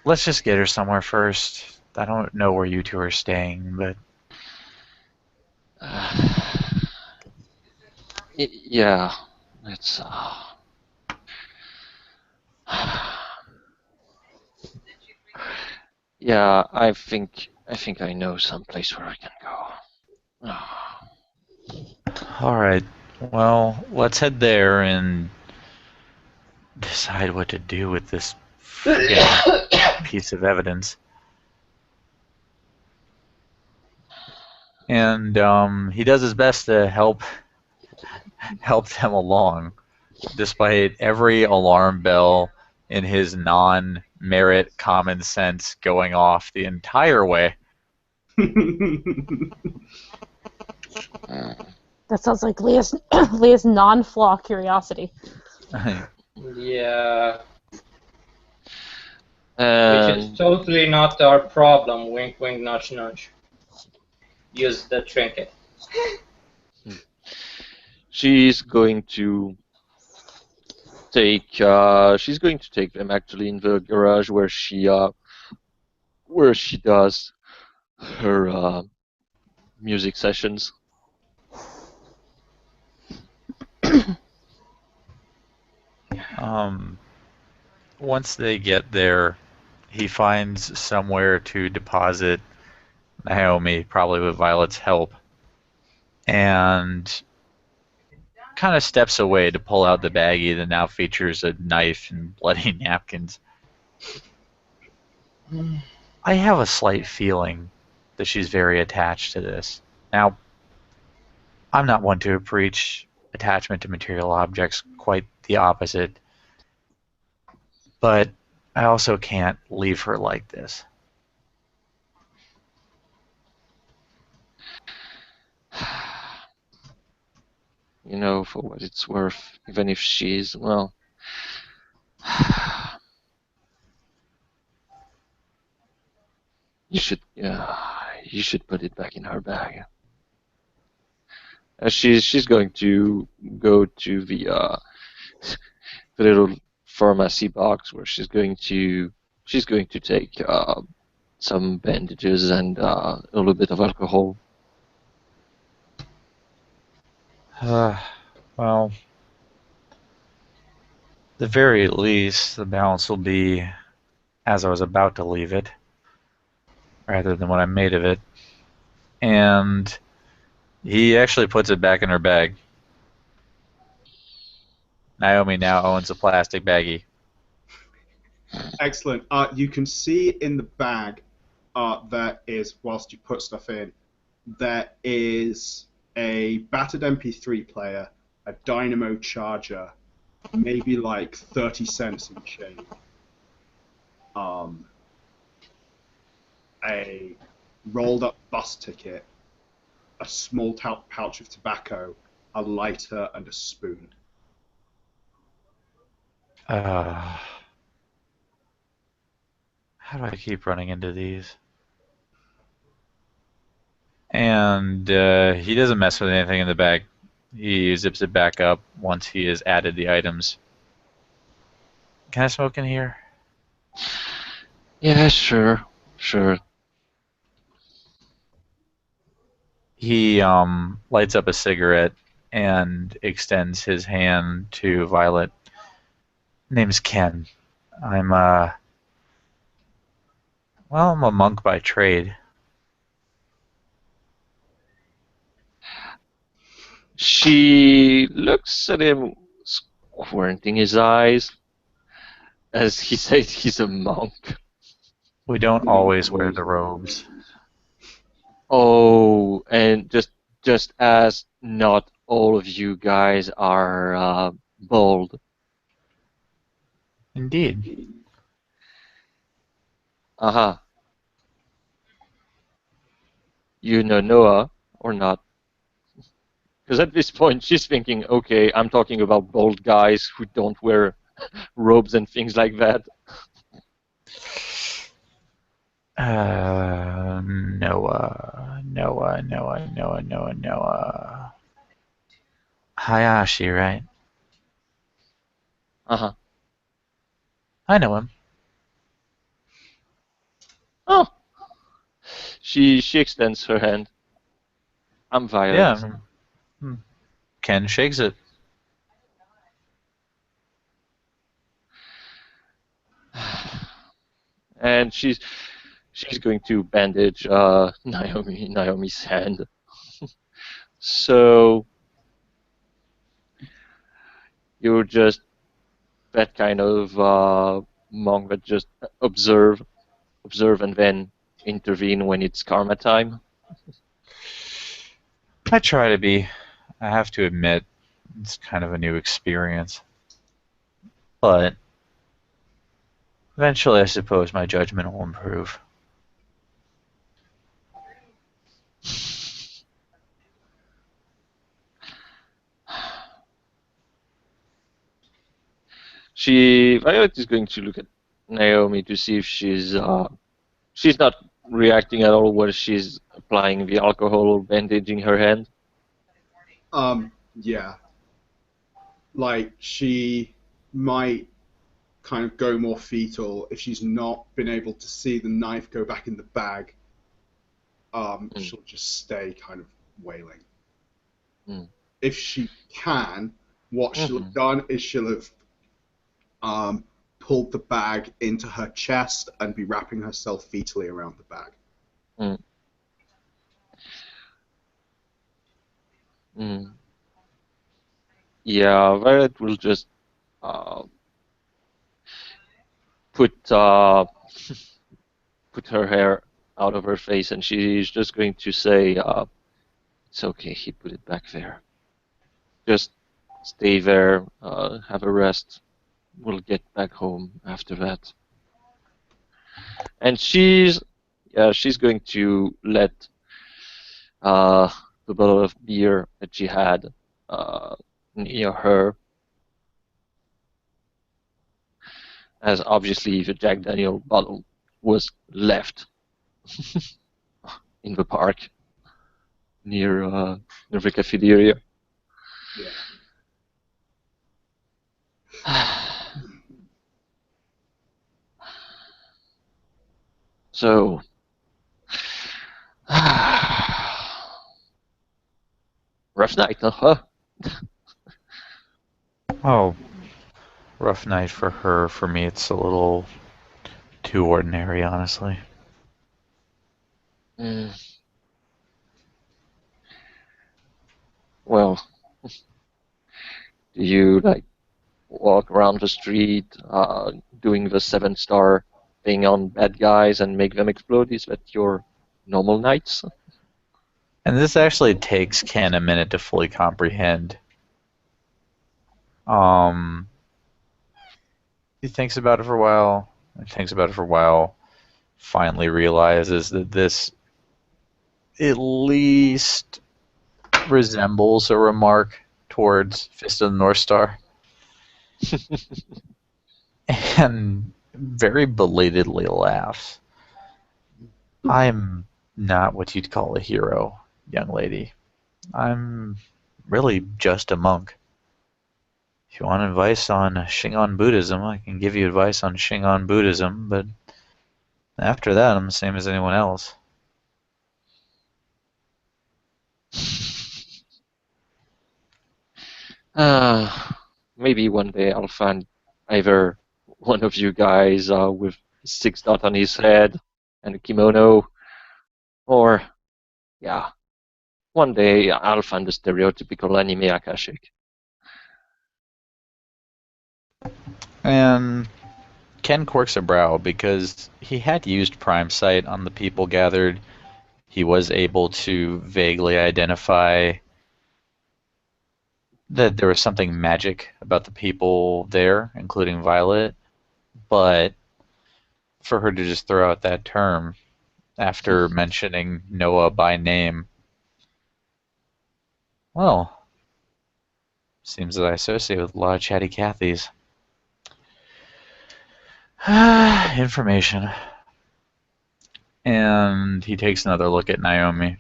Let's just get her somewhere first. I don't know where you two are staying, but... Yeah, it's yeah, I think I know some place where I can go. Alright, well, let's head there and decide what to do with this piece of evidence. And he does his best to help them along, despite every alarm bell in his non-merit common sense going off the entire way. That sounds like Leah's Leah's non-flaw curiosity. Yeah. And Which is totally not our problem. Wink, wink, nudge, nudge. Use the trinket. she's going to take them actually in the garage where she does her music sessions. Once they get there, he finds somewhere to deposit Naomi, probably with Violet's help, and kind of steps away to pull out the baggie that now features a knife and bloody napkins. I have a slight feeling that she's very attached to this. Now, I'm not one to preach attachment to material objects, quite the opposite, but I also can't leave her like this. For what it's worth, even if she's, well, you should put it back in her bag. She's going to go to the little pharmacy box where she's going to take some bandages and a little bit of alcohol. Well, the very least, the balance will be as I was about to leave it, rather than what I made of it. And he actually puts it back in her bag. Naomi now owns a plastic baggie. Excellent. You can see in the bag there is, whilst you put stuff in, there is a battered MP3 player, a dynamo charger, maybe like 30 cents in change. A rolled up bus ticket, a small pouch of tobacco, a lighter, and a spoon. How do I keep running into these? And he doesn't mess with anything in the bag. He zips it back up once he has added the items. Can I smoke in here? Yeah, sure. He lights up a cigarette and extends his hand to Violet. Name's Ken. I'm a monk by trade. She looks at him, squinting his eyes, as he says he's a monk. We don't always wear the robes. Oh, and just as not all of you guys are bald. Indeed. Aha. You know Noah or not? Because at this point she's thinking, okay, I'm talking about bald guys who don't wear robes and things like that. Noah. Hayashi, right? Uh-huh. I know him. Oh. She extends her hand. I'm Violet. Yeah. Ken shakes it. And she's going to bandage Naomi's hand. So you're just that kind of monk that just observe, and then intervene when it's karma time. I try to be. I have to admit, it's kind of a new experience. But eventually, I suppose my judgment will improve. Violet is going to look at Naomi to see if she's not reacting at all when she's applying the alcohol or bandaging her hand. Yeah. Like, she might kind of go more fetal if she's not been able to see the knife go back in the bag. She'll just stay kind of wailing. If she can, what she'll have done is she'll have pulled the bag into her chest and be wrapping herself fetally around the bag. Mm. Mm. Yeah, Violet will just uh, put put her hair out of her face, and she's just going to say, "It's okay. He put it back there. Just stay there. Have a rest. We'll get back home after that." And she's going to let uh, the bottle of beer that she had uh, near her, as obviously the Jack Daniel bottle was left in the park near the cafeteria. Yeah. So, rough night, huh? Oh, rough night for her. For me, it's a little too ordinary, honestly. Mm. Well, do you like walk around the street, doing the 7-star thing on bad guys and make them explode? Is that your normal nights? And this actually takes Ken a minute to fully comprehend. Um, he thinks about it for a while. And thinks about it for a while. Finally realizes that this at least resembles a remark towards Fist of the North Star, and very belatedly laughs. I'm not what you'd call a hero, young lady. I'm really just a monk. If you want advice on Shingon Buddhism, I can give you advice on Shingon Buddhism, but after that, I'm the same as anyone else. Uh, Maybe one day I'll find either one of you guys with 6 dots on his head and a kimono, or, yeah, one day I'll find the stereotypical anime Akashic. And Ken quirks a brow because he had used Prime Sight on the people gathered. He was able to vaguely identify that there was something magic about the people there, including Violet, but for her to just throw out that term after mentioning Noah by name, well, seems that I associate with a lot of chatty Cathys. Information. And he takes another look at Naomi.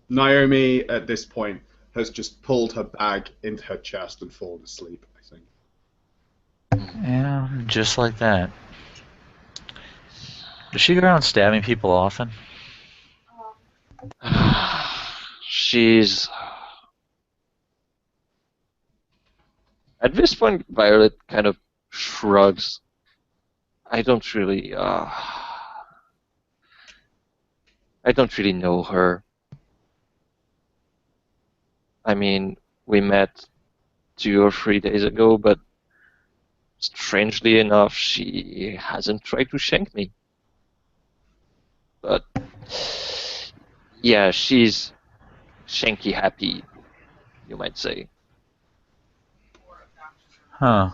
Naomi, at this point, has just pulled her bag into her chest and fallen asleep, I think. Yeah, just like that. Does she go around stabbing people often? She's At this point, Violet kind of shrugs. I don't really, I don't really know her. I mean, we met 2 or 3 days ago, but strangely enough, she hasn't tried to shank me. But yeah, she's shanky happy, you might say. Huh.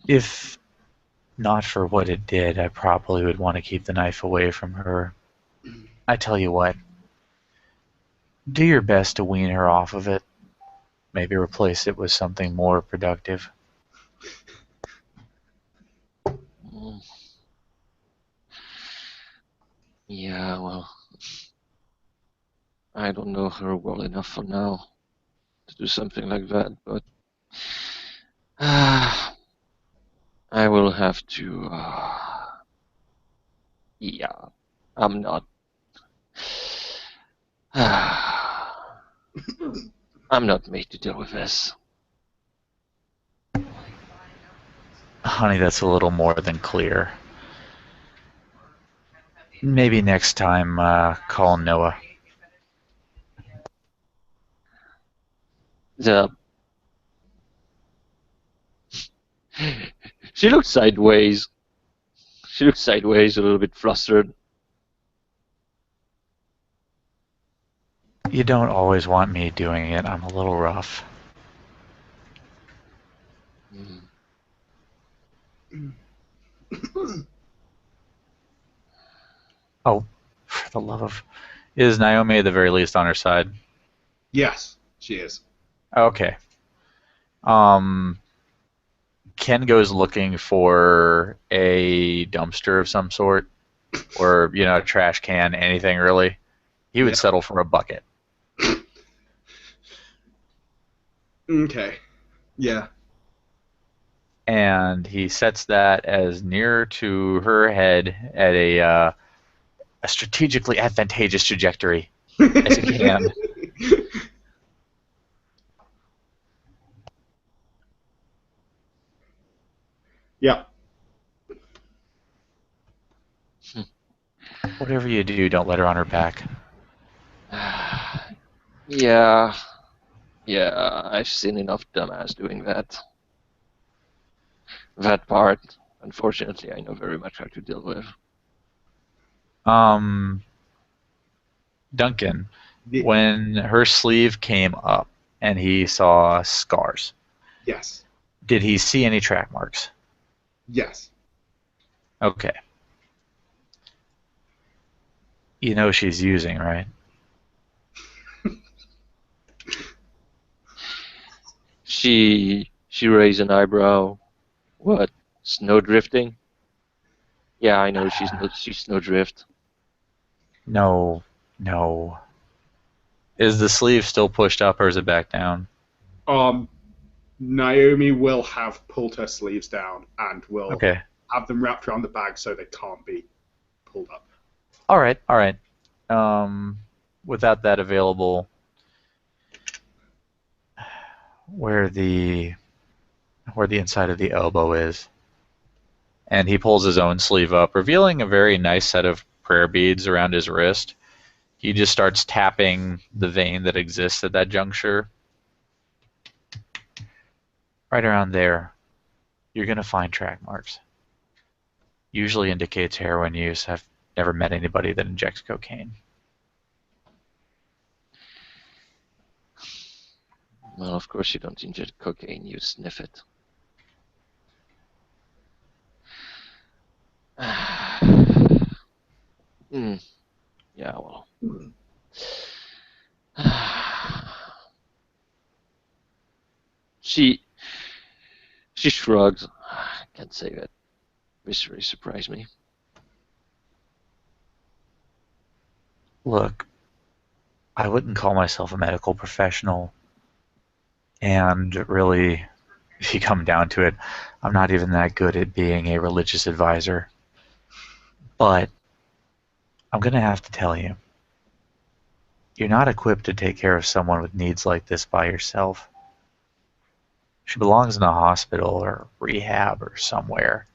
If not for what it did, I probably would want to keep the knife away from her. I tell you what, do your best to wean her off of it. Maybe replace it with something more productive. Mm. Yeah, well, I don't know her well enough for now to do something like that, but I will have to, yeah, I'm not. I'm not made to deal with this. Honey, that's a little more than clear. Maybe next time, call Noah. The She looks sideways. She looks sideways, a little bit flustered. You don't always want me doing it. I'm a little rough. Oh, for the love of... Is Naomi at the very least on her side? Yes, she is. Okay. Ken goes looking for a dumpster of some sort, or a trash can, anything really. He would Yeah. settle for a bucket. Okay. Yeah. And he sets that as near to her head at a strategically advantageous trajectory as he can. Yeah. Whatever you do, don't let her on her back. Yeah. Yeah, I've seen enough dumbass doing that. That part, unfortunately, I know very much how to deal with. Duncan, Y- when her sleeve came up and he saw scars, yes. did he see any track marks? Yes. Okay. You know she's using, right? She raised an eyebrow. What? Snowdrifting? Yeah, I know she's snowdrift. No. No. Is the sleeve still pushed up or is it back down? Naomi will have pulled her sleeves down and will Okay. have them wrapped around the bag so they can't be pulled up. All right. All right. Without that available, where the inside of the elbow is, and he pulls his own sleeve up, revealing a very nice set of prayer beads around his wrist. He just starts tapping the vein that exists at that juncture. Right around there, you're going to find track marks. Usually indicates heroin use. I've never met anybody that injects cocaine. Well, of course you don't inject cocaine, you sniff it. Yeah, well. She shrugs. I can't say that. This really surprised me. Look, I wouldn't call myself a medical professional, and really, if you come down to it, I'm not even that good at being a religious advisor. But I'm going to have to tell you, you're not equipped to take care of someone with needs like this by yourself. She belongs in a hospital or rehab or somewhere.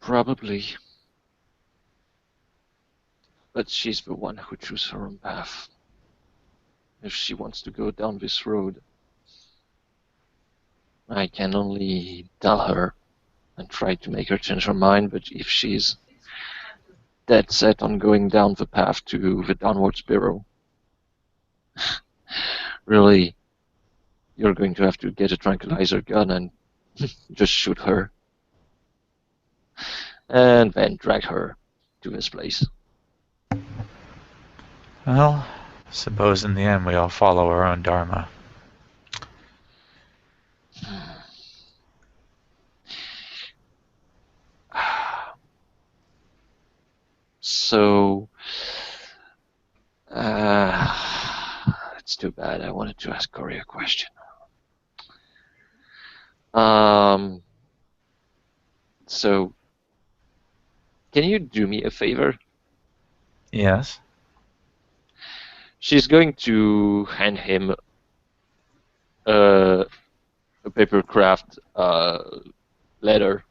Probably. But she's the one who chose her own path. If she wants to go down this road, I can only tell her and try to make her change her mind, but if she's dead set on going down the path to the downward spiral, really, you're going to have to get a tranquilizer gun and just shoot her. And then drag her to this place. Well, suppose in the end we all follow our own dharma. So, it's too bad. I wanted to ask Corey a question. Um, so can you do me a favor? Yes. She's going to hand him a, a paper craft letter.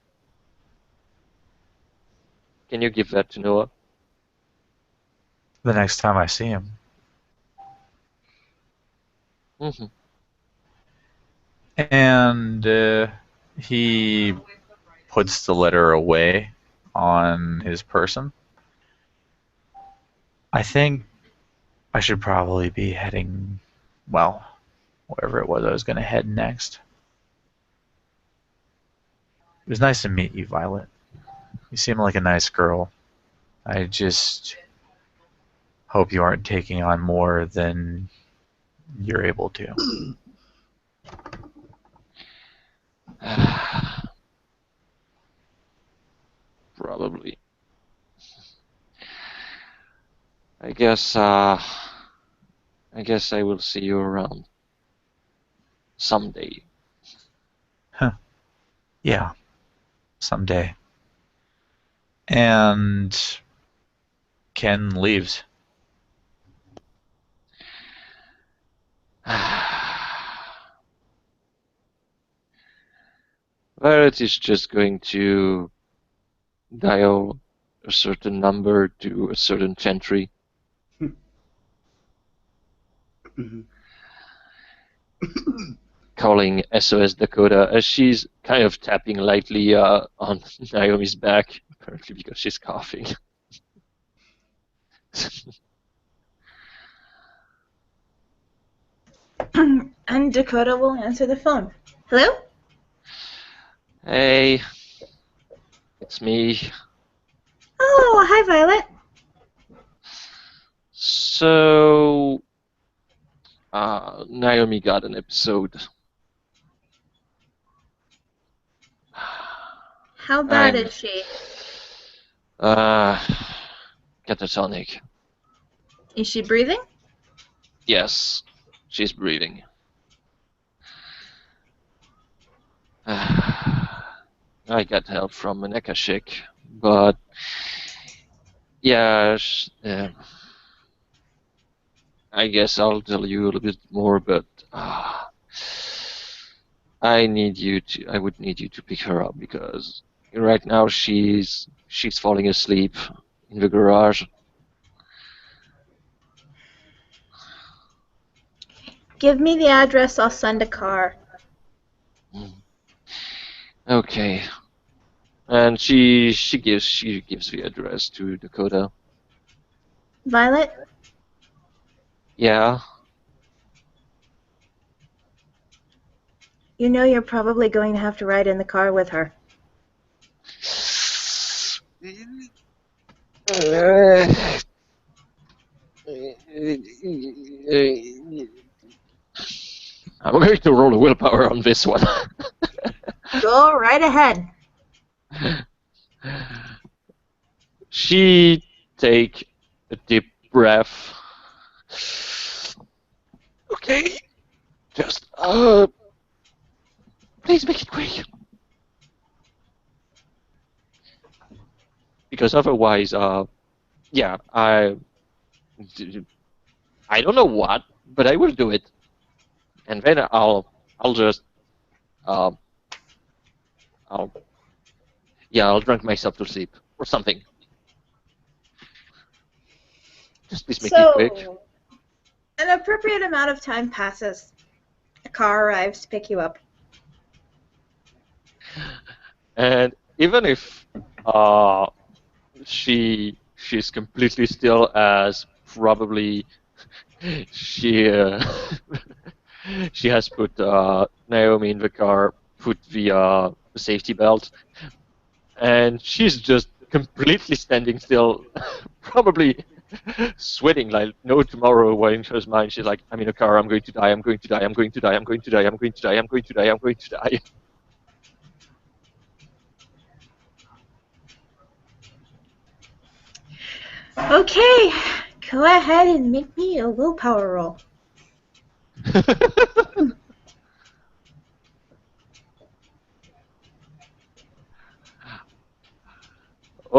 Can you give that to Noah? The next time I see him. Mm-hmm. And he puts the letter away on his person. I think I should probably be heading, well, wherever it was I was going to head next. It was nice to meet you, Violet. You seem like a nice girl. I just hope you aren't taking on more than you're able to. Probably. I guess I will see you around someday. Huh. Yeah, someday. And Ken leaves. Violet is just going to dial a certain number to a certain gentry. Calling SOS Dakota as she's kind of tapping lightly on Naomi's back, apparently because she's coughing. And Dakota will answer the phone. Hello? Hey, it's me. Oh, hi, Violet. So, Naomi got an episode. How bad I'm is she? uh, catatonic. Is she breathing? Yes, she's breathing. I got help from an Akashic, but yeah, I guess I'll tell you a little bit more, but I would need you to pick her up because right now she's falling asleep in the garage. Give me the address, I'll send a car. Okay. And she gives the address to Dakota. Violet, Yeah. you know you're probably going to have to ride in the car with her. I'm going to roll a willpower on this one. Go right ahead. She take a deep breath. Okay, just please make it quick. Because otherwise, yeah, I don't know what, but I will do it, and then I'll just um I'll I'll drink myself to sleep or something. Just please make it quick. So, an appropriate amount of time passes. A car arrives to pick you up. And even if she's completely still, as probably she she has put Naomi in the car, put the safety belt, and she's just completely standing still, probably sweating like no tomorrow. While in her mind, she's like, "I'm in a car. I'm going to die. I'm going to die. I'm going to die. I'm going to die. I'm going to die. I'm going to die. I'm going to die." Okay, go ahead and make me a willpower roll.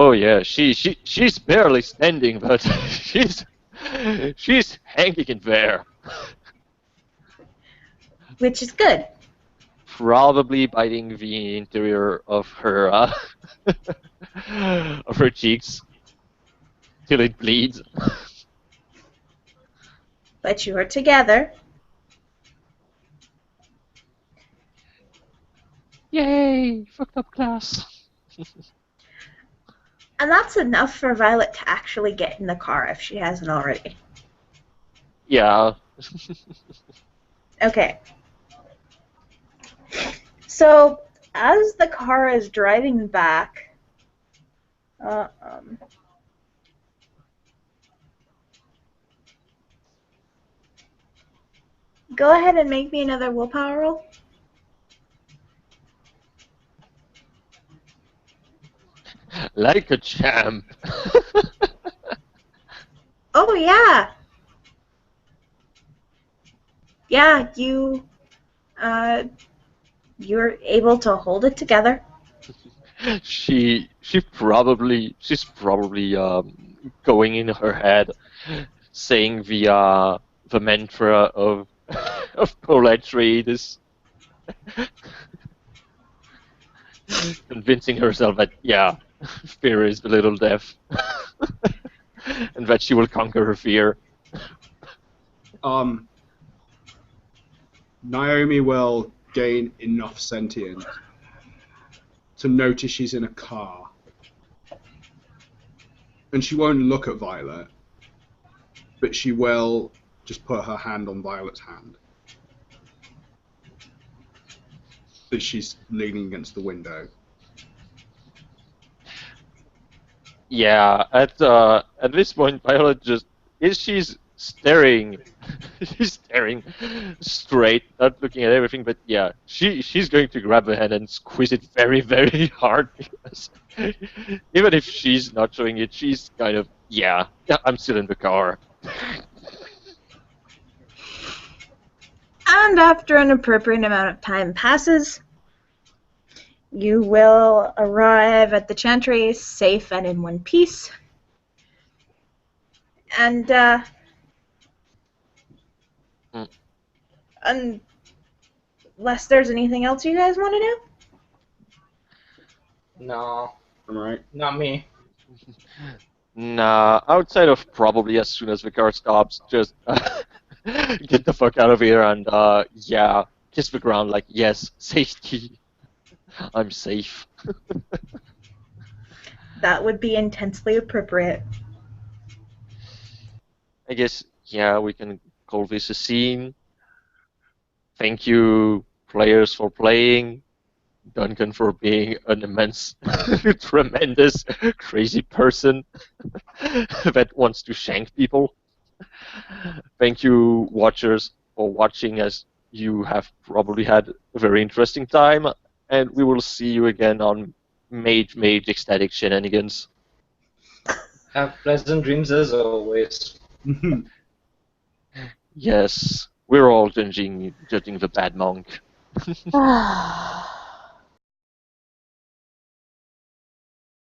Oh yeah, she's barely standing, but she's hanging in there. Which is good. Probably biting the interior of her of her cheeks till it bleeds. But you are together. Yay! Fucked up class. And that's enough for Violet to actually get in the car if she hasn't already. Yeah. Okay. So, as the car is driving back, uh, um, go ahead and make me another willpower roll. Like a champ. Oh, yeah. Yeah, uh, you're able to hold it together. She's probably going in her head, saying the mantra of of poetry. This convincing herself that yeah, fear is the little death, and that she will conquer her fear. Um, Naomi will gain enough sentience to notice she's in a car. And she won't look at Violet, but she will just put her hand on Violet's hand. As she's leaning against the window. Yeah, at this point, Violet just she's staring, she's staring straight, not looking at everything. But yeah, she's going to grab her hand and squeeze it very very hard because even if she's not showing it, she's kind of yeah, I'm still in the car. And after an appropriate amount of time passes, you will arrive at the Chantry safe and in one piece. And, Mm. unless there's anything else you guys want to do? No, Alright. not me. Nah, outside of probably as soon as the car stops, just get the fuck out of here and yeah, kiss the ground like yes, safety. I'm safe. That would be intensely appropriate. I guess yeah, we can call this a scene. Thank you, players, for playing. Duncan for being an immense, tremendous, crazy person that wants to shank people. Thank you, watchers, for watching, as you have probably had a very interesting time. And we will see you again on Mage Ecstatic Shenanigans. Have pleasant dreams as always. Yes, we're all judging the bad monk.